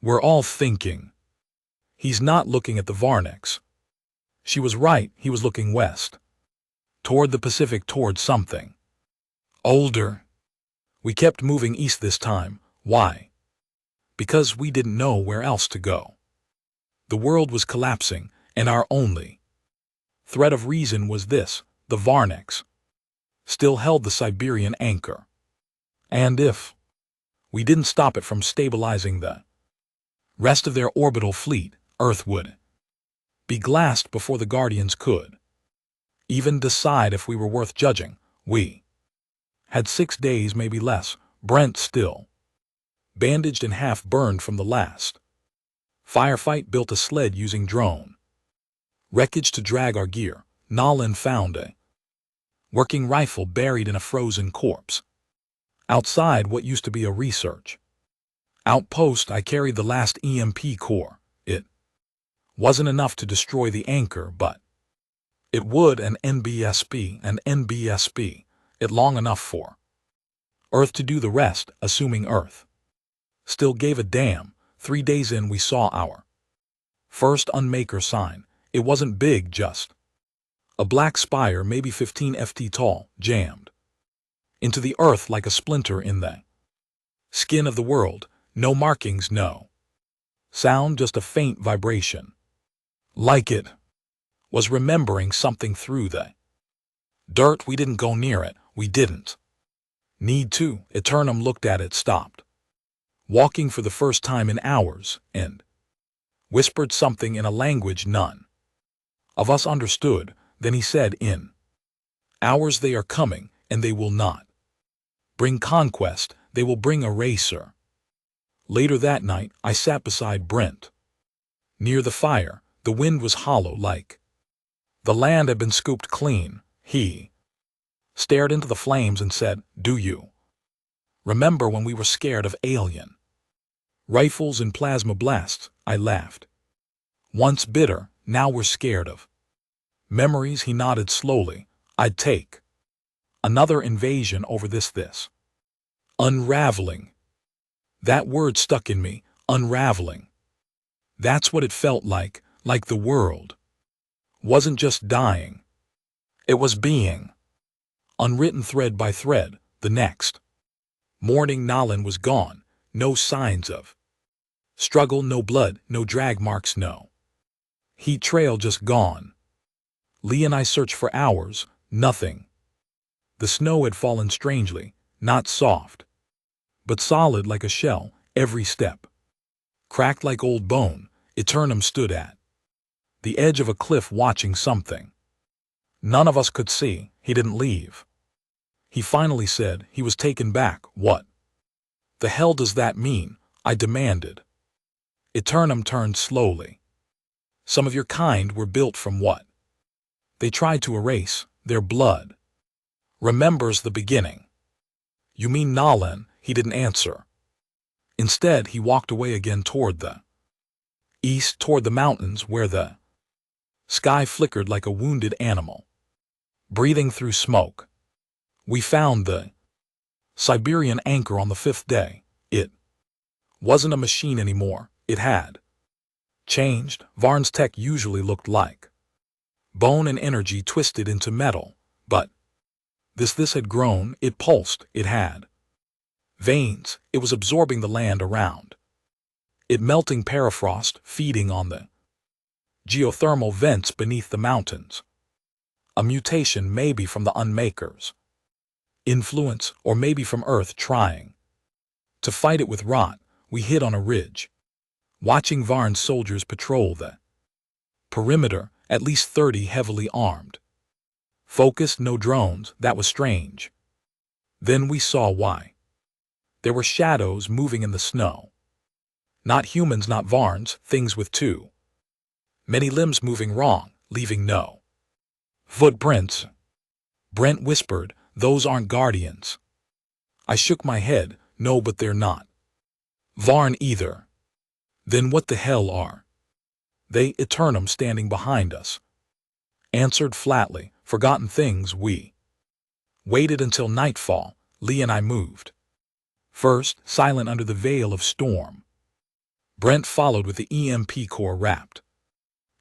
were all thinking. He's not looking at the Varniks. She was right, he was looking west, toward the Pacific, toward something older. We kept moving east this time. Why? Because we didn't know where else to go. The world was collapsing, and our only thread of reason was this: the Varniks still held the Siberian anchor. And if we didn't stop it from stabilizing the rest of their orbital fleet, Earth would be glassed before the Guardians could even decide if we were worth judging. We had 6 days, maybe less. Brent still bandaged and half burned from the last firefight, built a sled using drone wreckage to drag our gear. Nolan found a working rifle buried in a frozen corpse outside what used to be a research outpost. I carried the last EMP core. It wasn't enough to destroy the anchor, but it would an NBSP it long enough for Earth to do the rest, assuming Earth still gave a damn. 3 days in, we saw our first unmaker sign. It wasn't big, just a black spire, maybe 15 ft tall, jammed into the Earth like a splinter in the skin of the world. No markings, no sound, just a faint vibration. Like it was remembering something through the dirt. We didn't go near it. We didn't need to. Eternum looked at it, stopped walking for the first time in hours, and whispered something in a language none of us understood. Then he said, in hours they are coming, and they will not bring conquest, they will bring a racer. Later that night, I sat beside Brent near the fire. The wind was hollow, like the land had been scooped clean. He stared into the flames and said, "Do you remember when we were scared of alien rifles and plasma blasts?" I laughed. "Once bitter, now we're scared of memories." He nodded slowly. "I'd take another invasion over this unraveling." That word stuck in me, unraveling. That's what it felt like the world wasn't just dying. It was being unwritten thread by thread. The next morning, Nolan was gone. No signs of struggle, no blood, no drag marks, no heat trail, just gone. Lee and I searched for hours, nothing. The snow had fallen strangely, not soft, but solid like a shell. Every step cracked like old bone. Eternum stood at the edge of a cliff watching something none of us could see. He didn't leave. He finally said he was taken back. "What the hell does that mean?" I demanded. Eternum turned slowly. "Some of your kind were built from what they tried to erase. Their blood remembers the beginning." "You mean Nolan?" He didn't answer. Instead, he walked away again toward the east, toward the mountains where the sky flickered like a wounded animal breathing through smoke. We found the Siberian anchor on the 5th day. It wasn't a machine anymore. It had changed. Varn's tech usually looked like bone and energy twisted into metal, but this had grown. It pulsed. It had veins. It was absorbing the land around it, melting permafrost, feeding on the geothermal vents beneath the mountains. A mutation, maybe from the Unmaker's influence, or maybe from Earth trying to fight it with rot. We hid on a ridge, watching Varn's soldiers patrol the perimeter, at least 30 heavily armed. Focused, no drones. That was strange. Then we saw why. There were shadows moving in the snow. Not humans, not Varns, things with too many limbs moving wrong, leaving no footprints. Brent whispered, "Those aren't Guardians." I shook my head. "No, but they're not Varn either." "Then what the hell are they?" Eternum, standing behind us, answered flatly. "Forgotten things." We waited until nightfall. Lee and I moved first, silent under the veil of storm. Brent followed with the EMP core wrapped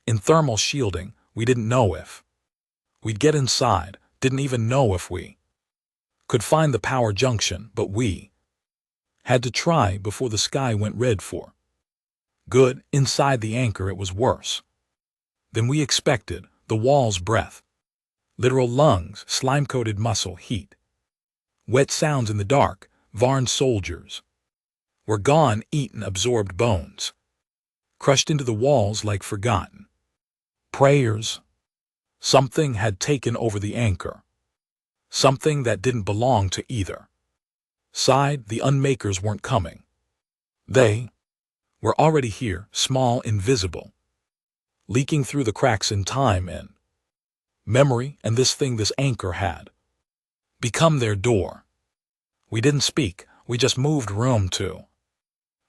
in thermal shielding. We didn't know if we'd get inside, didn't even know if we could find the power junction, but we had to try before the sky went red for good. Inside the anchor, it was worse than we expected. The walls, breath, literal lungs, slime-coated muscle, heat, wet sounds in the dark. Varn's soldiers were gone, eaten, absorbed bones, crushed into the walls like forgotten prayers. Something had taken over the anchor, something that didn't belong to either side. The unmakers weren't coming. They were already here, small, invisible, leaking through the cracks in time and memory, and this anchor had become their door. We didn't speak, we just moved room to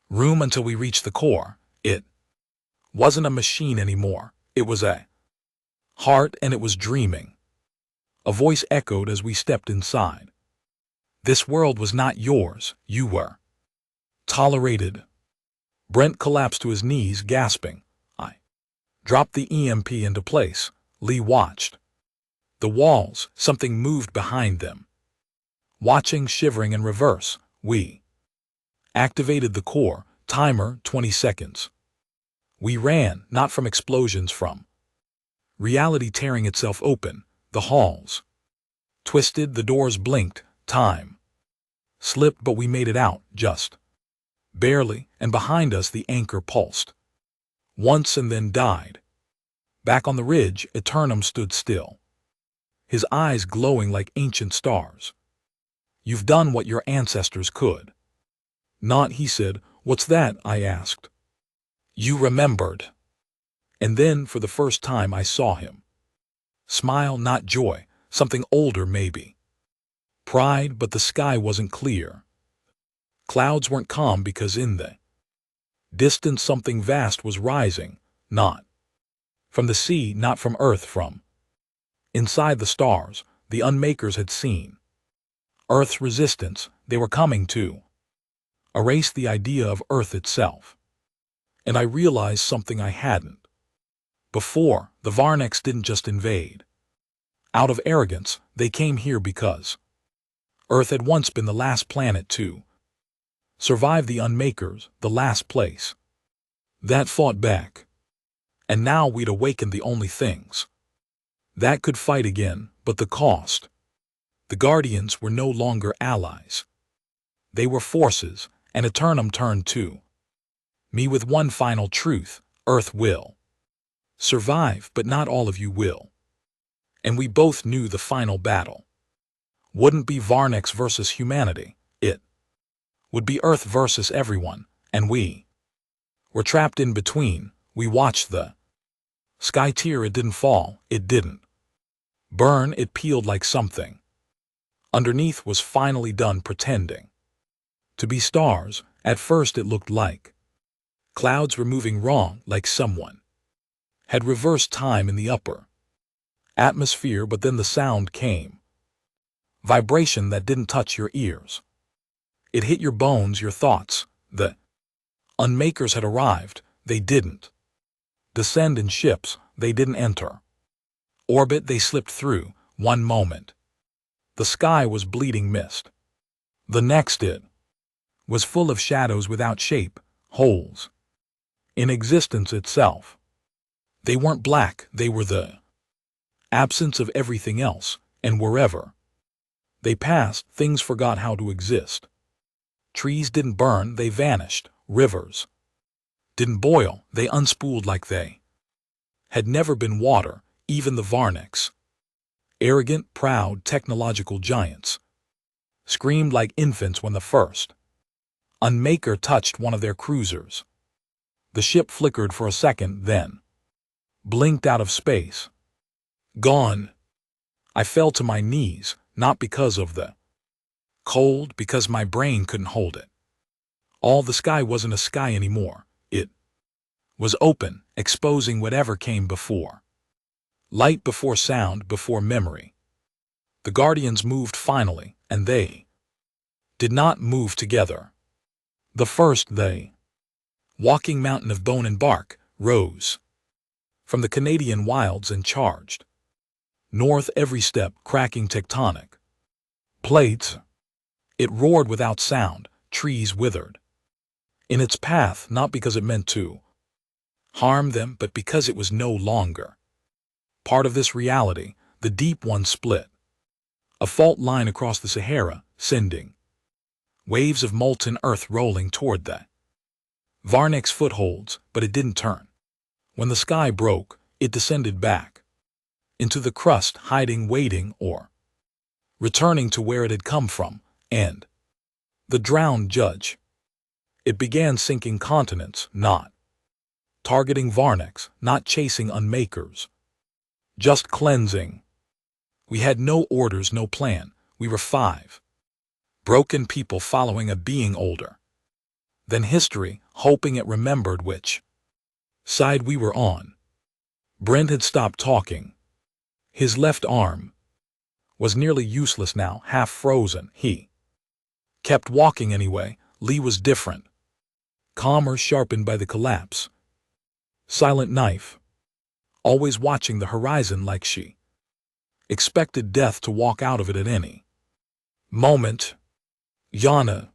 room until we reached the core. It wasn't a machine anymore, it was a heart, and it was dreaming. A voice echoed as we stepped inside. This world was not yours, you were tolerated. Brent collapsed to his knees, gasping. I dropped the EMP into place. Lee watched. The walls, something moved behind them. Watching, shivering in reverse, we activated the core, timer 20 seconds. We ran, not from explosions, from reality tearing itself open. The halls twisted, the doors blinked, time slipped, but we made it out, just barely, and behind us the anchor pulsed once and then died. Back on the ridge, Eternum stood still, his eyes glowing like ancient stars. You've done what your ancestors could. Not, he said. What's that? I asked. You remembered. And then, for the first time, I saw him smile, not joy, something older maybe. Pride, but the sky wasn't clear. Clouds weren't calm because in the distance something vast was rising, not from the sea, not from Earth, from inside the stars. The unmakers had seen Earth's resistance. They were coming to erase the idea of Earth itself. And I realized something I hadn't before. The Varnex didn't just invade out of arrogance, they came here because Earth had once been the last planet to survive. The unmakers, the last place that fought back. And now we'd awakened the only things that could fight again, but the cost. The Guardians were no longer allies. They were forces, and Eternum turned to me with one final truth: Earth will survive, but not all of you will. And we both knew the final battle wouldn't be Varnex versus humanity. It would be Earth versus everyone, and we were trapped in between. We watched the sky tear. It didn't fall, it didn't burn, it peeled like something underneath was finally done pretending to be stars. At first it looked like clouds were moving wrong, like someone had reversed time in the upper atmosphere, but then the sound came. Vibration that didn't touch your ears. It hit your bones, your thoughts. The unmakers had arrived. They didn't descend in ships. They didn't enter orbit. They slipped through. One moment the sky was bleeding mist. The next it was full of shadows without shape, holes in existence itself. They weren't black, they were the absence of everything else, and wherever they passed, things forgot how to exist. Trees didn't burn, they vanished. Rivers didn't boil, they unspooled like they had never been water. Even the Varnex, arrogant, proud, technological giants, screamed like infants when the first unmaker touched one of their cruisers. The ship flickered for a second, then blinked out of space. Gone. I fell to my knees, not because of the cold, because my brain couldn't hold it. All the sky wasn't a sky anymore. It was open, exposing whatever came before. Light before sound, before memory. The Guardians moved finally, and they did not move together. The first they, walking mountain of bone and bark, rose from the Canadian wilds and charged north, every step cracking tectonic plates. It roared without sound, trees withered in its path, not because it meant to harm them, but because it was no longer part of this reality. The deep one split, a fault line across the Sahara, sending waves of molten earth rolling toward the Varnek's footholds, but it didn't turn. When the sky broke, it descended back into the crust, hiding, waiting, or returning to where it had come from, and the drowned judge. It began sinking continents, not targeting Varneks, not chasing unmakers, just cleansing. We had no orders, no plan. We were 5 broken people following a being older than history, hoping it remembered which side we were on. Brent had stopped talking. His left arm was nearly useless now, half frozen. He kept walking anyway. Lee was different. Calmer, sharpened by the collapse. Silent knife. Always watching the horizon like she expected death to walk out of it at any moment. Yana.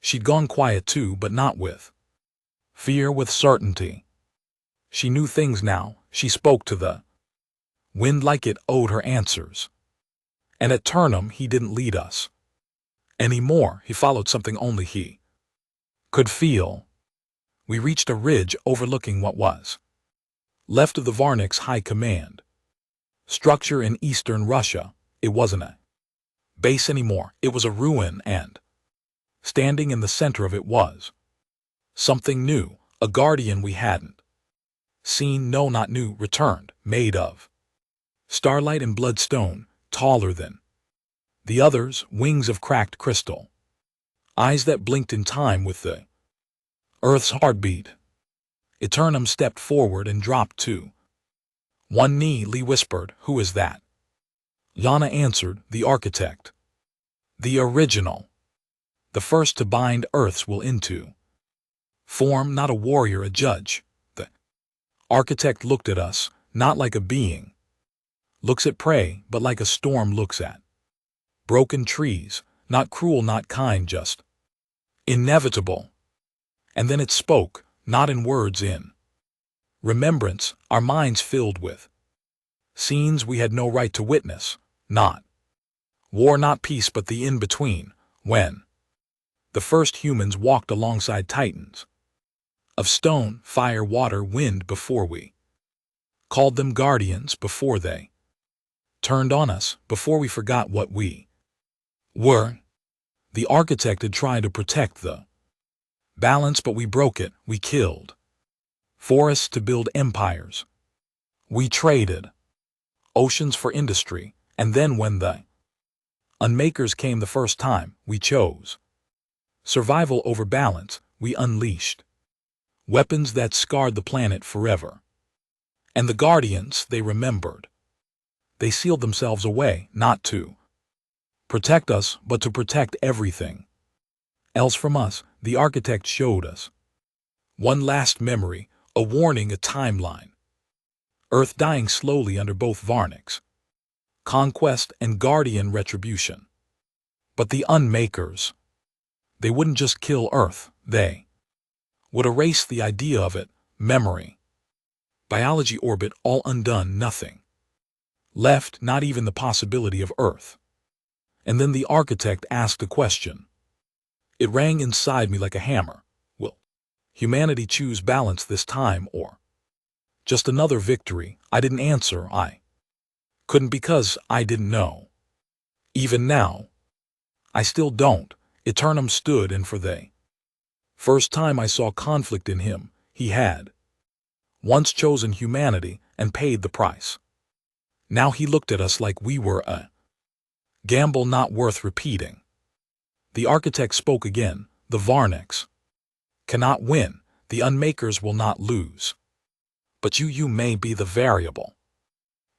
She'd gone quiet too, but not with fear, with certainty. She knew things now. She spoke to the wind like it owed her answers. And at Turnham he didn't lead us anymore. He followed something only he could feel. We reached a ridge overlooking what was left of the Varnek's high command structure in eastern Russia. It wasn't a base anymore. It was a ruin, and standing in the center of it was something new, a guardian we hadn't seen, no, not new, returned, made of starlight and bloodstone, taller than the others, wings of cracked crystal, eyes that blinked in time with the Earth's heartbeat. Eternum stepped forward and dropped to one knee. Lee whispered, "Who is that?" Yana answered, "The architect. The original. The first to bind Earth's will into form, not a warrior, a judge." The architect looked at us, not like a being looks at prey, but like a storm looks at broken trees, not cruel, not kind, just inevitable. And then it spoke, not in words, in remembrance, our minds filled with scenes we had no right to witness, not war, not peace, but the in-between, when the first humans walked alongside titans of stone, fire, water, wind, before we called them guardians, before they turned on us, before we forgot what we were. The architect had tried to protect the balance, but we broke it. We killed forests to build empires. We traded oceans for industry, and then when the unmakers came the first time, we chose survival over balance. We unleashed weapons that scarred the planet forever. And the guardians, they remembered. They sealed themselves away, not to protect us, but to protect everything else from us. The architect showed us one last memory, a warning, a timeline. Earth dying slowly under both Varneks, conquest and guardian retribution. But the unmakers, they wouldn't just kill Earth, they would erase the idea of it, memory, biology, orbit, all undone, nothing left, not even the possibility of Earth. And then the architect asked a question. It rang inside me like a hammer. Will humanity choose balance this time, or just another victory? I didn't answer. I couldn't, because I didn't know. Even now, I still don't. Eternum stood, and for the first time I saw conflict in him. He had once chosen humanity and paid the price. Now he looked at us like we were a gamble not worth repeating. The architect spoke again. The Varneks cannot win. The unmakers will not lose. But you may be the variable.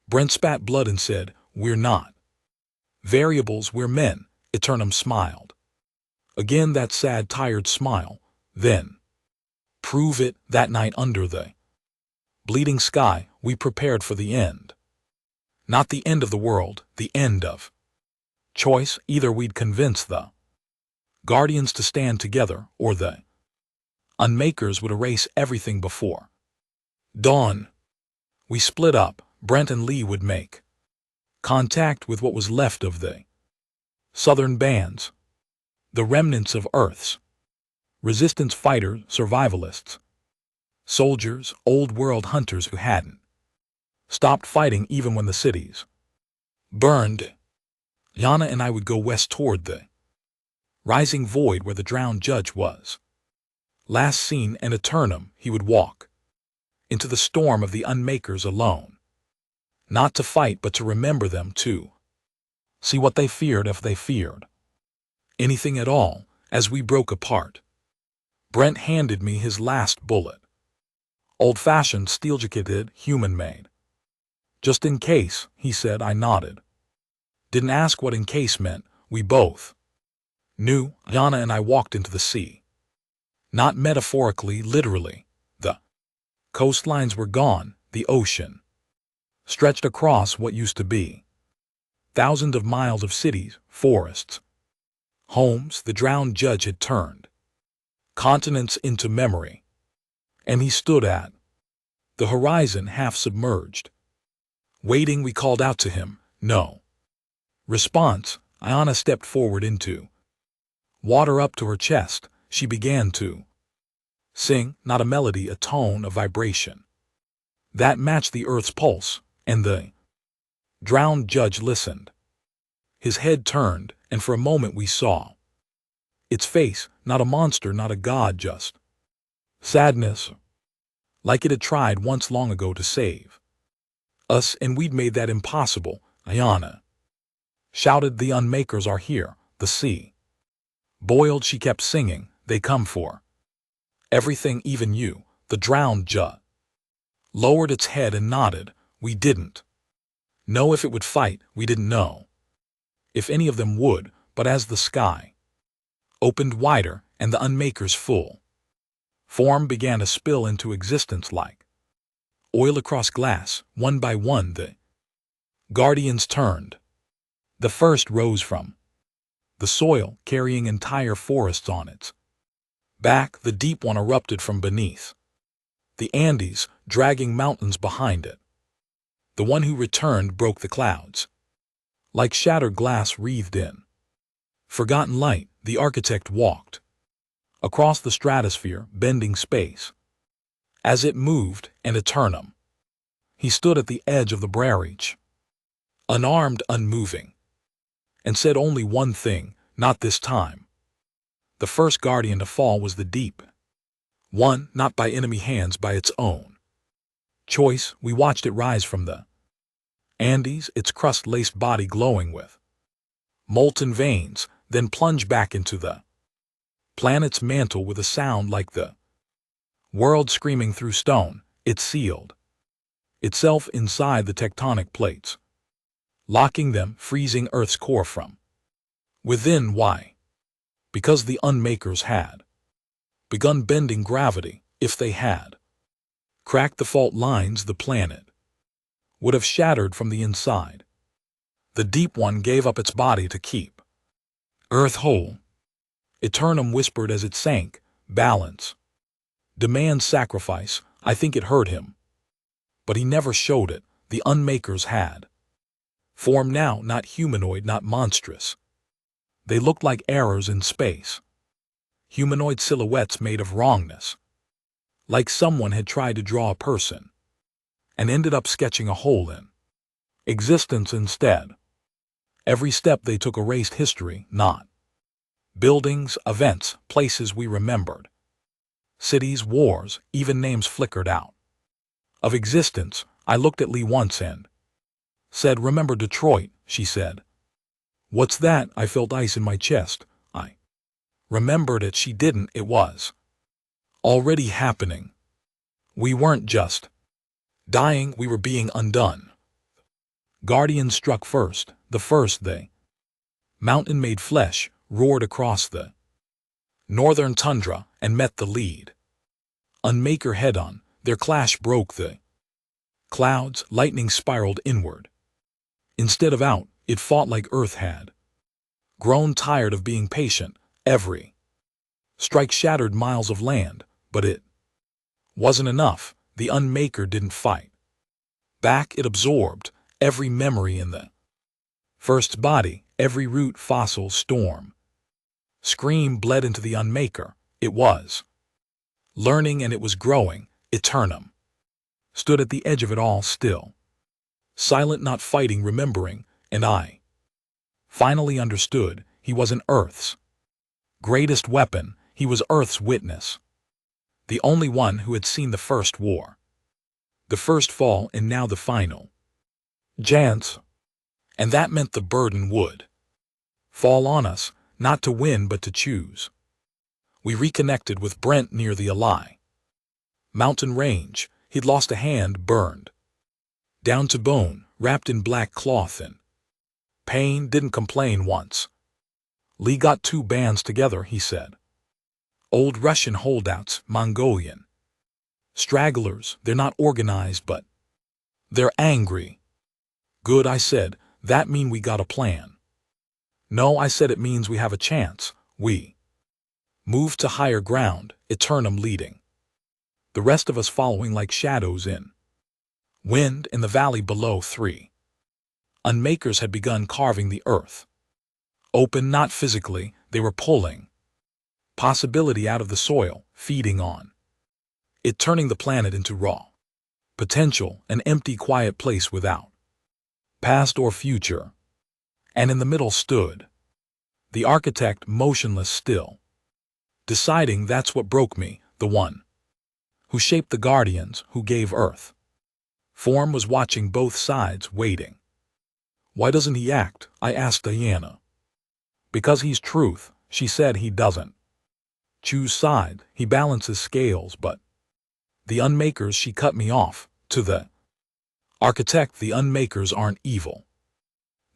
Brent spat blood and said, "We're not variables, we're men." Eternum smiled. Again that sad, tired smile. Then, prove it. That night under the bleeding sky, we prepared for the end. Not the end of the world, the end of choice. Either we'd convince the guardians to stand together, or the unmakers would erase everything before dawn. We split up. Brent and Lee would make contact with what was left of the southern bands. The remnants of Earth's resistance fighters, survivalists, soldiers, old-world hunters who hadn't stopped fighting even when the cities burned. Yana and I would go west toward the rising void where the drowned judge was last seen, and Eternum he would walk into the storm of the Unmakers alone, not to fight but to remember them too. See what they feared, if they feared anything at all. As we broke apart, Brent handed me his last bullet. Old-fashioned, steel-jacketed, human-made. Just in case, he said. I nodded. Didn't ask what in case meant. We both knew. Yana and I walked into the sea. Not metaphorically, literally. The coastlines were gone. The ocean stretched across what used to be thousands of miles of cities, forests, homes. The drowned judge had turned continents into memory, and he stood at the horizon, half submerged, waiting. We called out to him. No response. Ayana stepped forward into water up to her chest. She began to sing, not a melody, a tone, a vibration that matched the earth's pulse, and the drowned judge listened. His head turned, and for a moment we saw its face, not a monster, not a god, just sadness, like it had tried once long ago to save us, and we'd made that impossible. Ayana shouted, the Unmakers are here. The sea boiled. She kept singing, they come for everything, even you. The drowned judge lowered its head and nodded. We didn't know if it would fight. We didn't know if any of them would, but as the sky opened wider and the Unmaker's full form began to spill into existence like oil across glass, one by one the guardians turned. The first rose from the soil, carrying entire forests on its back. The deep one erupted from beneath the Andes, dragging mountains behind it. The one who returned broke the clouds like shattered glass wreathed in forgotten light. The architect walked across the stratosphere, bending space as it moved, and Eternum he stood at the edge of the barrage, unarmed, unmoving, and said only one thing. Not this time. The first guardian to fall was the deep one, not by enemy hands, by its own choice. We watched it rise from the Andes, its crust-laced body glowing with molten veins, then plunge back into the planet's mantle with a sound like the world screaming through stone. It sealed itself inside the tectonic plates, locking them, freezing Earth's core from within. Why? Because the Unmakers had begun bending gravity. If they had cracked the fault lines, the planet would have shattered from the inside. The deep one gave up its body to keep Earth whole. Eternum whispered as it sank, balance demands sacrifice. I think it hurt him, but he never showed it. The Unmakers had form now, not humanoid, not monstrous. They looked like errors in space, humanoid silhouettes made of wrongness, like someone had tried to draw a person and ended up sketching a hole in existence instead. Every step they took erased history, not buildings, events, places we remembered, cities, wars, even names flickered out of existence. I looked at Lee once and said, "Remember Detroit?" She said, "What's that?" I felt ice in my chest. I remembered it. She didn't. It was already happening. We weren't just dying, we were being undone. Guardians struck first. The first they mountain made flesh roared across the northern tundra and met the lead Unmaker head-on. Their clash broke the clouds. Lightning spiraled inward. Instead of out, it fought like Earth had grown tired of being patient. Every strike shattered miles of land, but it wasn't enough. The Unmaker didn't fight back. It absorbed every memory in the first body, every root, fossil, storm, Scream bled into the Unmaker. It was learning, and it was growing. Eternum stood at the edge of it all, still, silent, not fighting, remembering, and I finally understood. He wasn't Earth's greatest weapon, he was Earth's witness. The only one who had seen the first war, the first fall, and now the final chance. And that meant the burden would fall on us, not to win but to choose. We reconnected with Brent near the Ally mountain range. He'd lost a hand, burned down to bone, wrapped in black cloth, and pain. Didn't complain once. Lee got 2 bands together, he said. Old Russian holdouts, Mongolian stragglers. They're not organized, but they're angry. Good, I said. That mean we got a plan? No, I said, it means we have a chance. We moved to higher ground, Eternum leading, the rest of us following like shadows in wind. In the valley below, 3 Unmakers had begun carving the earth open, not physically. They were pulling possibility out of the soil, feeding on it, turning the planet into raw potential, an empty, quiet place without past or future. And in the middle stood the architect, motionless, still, deciding. That's what broke me. The one who shaped the guardians, who gave Earth form, was watching both sides, waiting. Why doesn't he act? I asked Diana. Because he's truth, she said. He doesn't choose side, he balances scales. But the Unmakers, she cut me off. To the architect, the Unmakers aren't evil.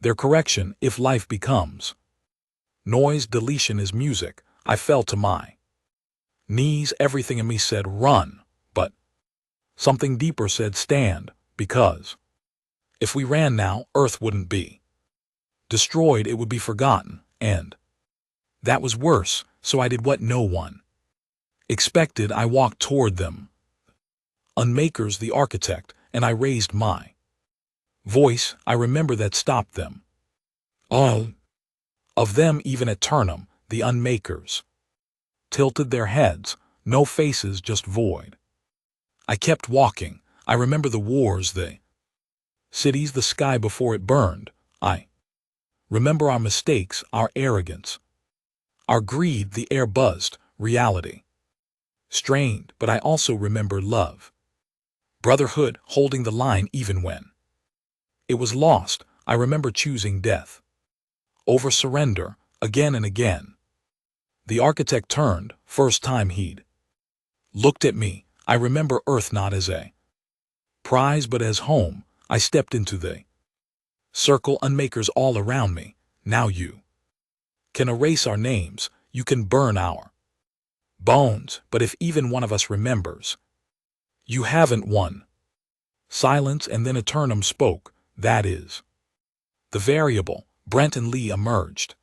Their correction, if life becomes noise, deletion is music. I fell to my knees. Everything in me said run, but something deeper said stand, because if we ran now, Earth wouldn't be destroyed, it would be forgotten, and that was worse. So I did what no one expected. I walked toward them, Unmakers, the architect, and I raised my voice. I remember that stopped them. All of them, even Eternum, the Unmakers, tilted their heads, no faces, just void. I kept walking. I remember the wars, the cities, the sky before it burned. I remember our mistakes, our arrogance, our greed. The air buzzed, reality strained, but I also remember love, brotherhood, holding the line even when it was lost. I remember choosing death over surrender, again and again. The architect turned, first time he'd looked at me. I remember Earth not as a prize but as home. I stepped into the circle, Unmakers all around me. Now you can erase our names, you can burn our bones, but if even one of us remembers, you haven't won. Silence, and then Eternum spoke. That is the variable. Brent and Lee emerged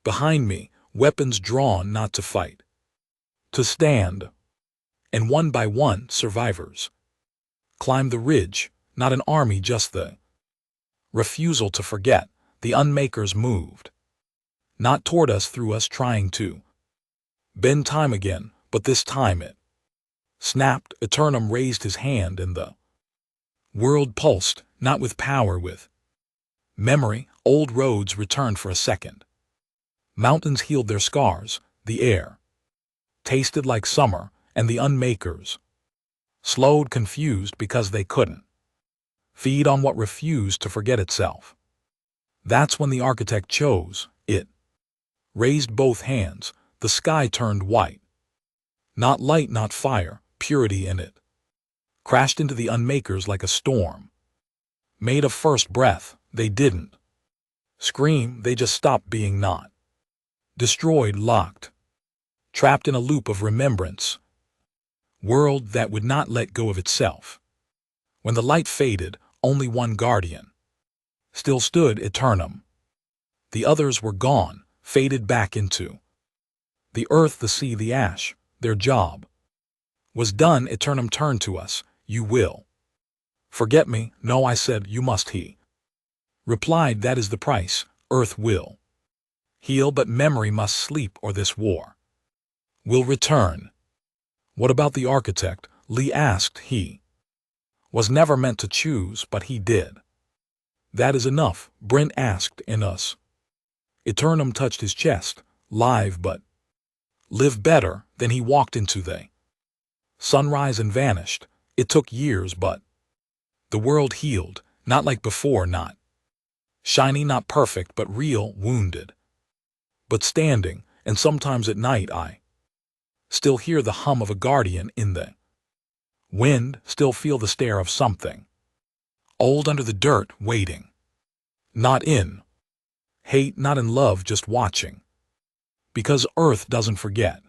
behind me, weapons drawn, not to fight, to stand. And one by one, survivors climbed the ridge, not an army, just the refusal to forget. The Unmakers moved, not toward us, through us, trying to bend time again, but this time it snapped. Eternum raised his hand, and the world pulsed, not with power, with memory. Old roads returned for a second. Mountains healed their scars. The air tasted like summer, and the Unmakers slowed, confused, because they couldn't feed on what refused to forget itself. That's when the architect chose. It raised both hands. The sky turned white. Not light, not fire, purity in it. Crashed into the Unmakers like a storm. Made of first breath. They didn't scream, they just stopped being, not destroyed, locked, trapped in a loop of remembrance. World that would not let go of itself. When the light faded, only one guardian still stood, Eternum. The others were gone, faded back into the earth, the sea, the ash. Their job was done. Eternum turned to us. You will forget me? No, I said. You must. He replied, that is the price. Earth will Heal, but memory must sleep or this war will return. What about the architect? Lee asked. He was never meant to choose, but he did. That is enough, Brent asked. In us. Eternum touched his chest, live but live better. Then he walked into the sunrise and vanished. It took years, but the world healed, not like before, not shiny, not perfect, but real, wounded, but standing. And sometimes at night I still hear the hum of a guardian in the wind, still feel the stare of something old under the dirt, waiting. Not in hate, not in love, just watching. Because Earth doesn't forget.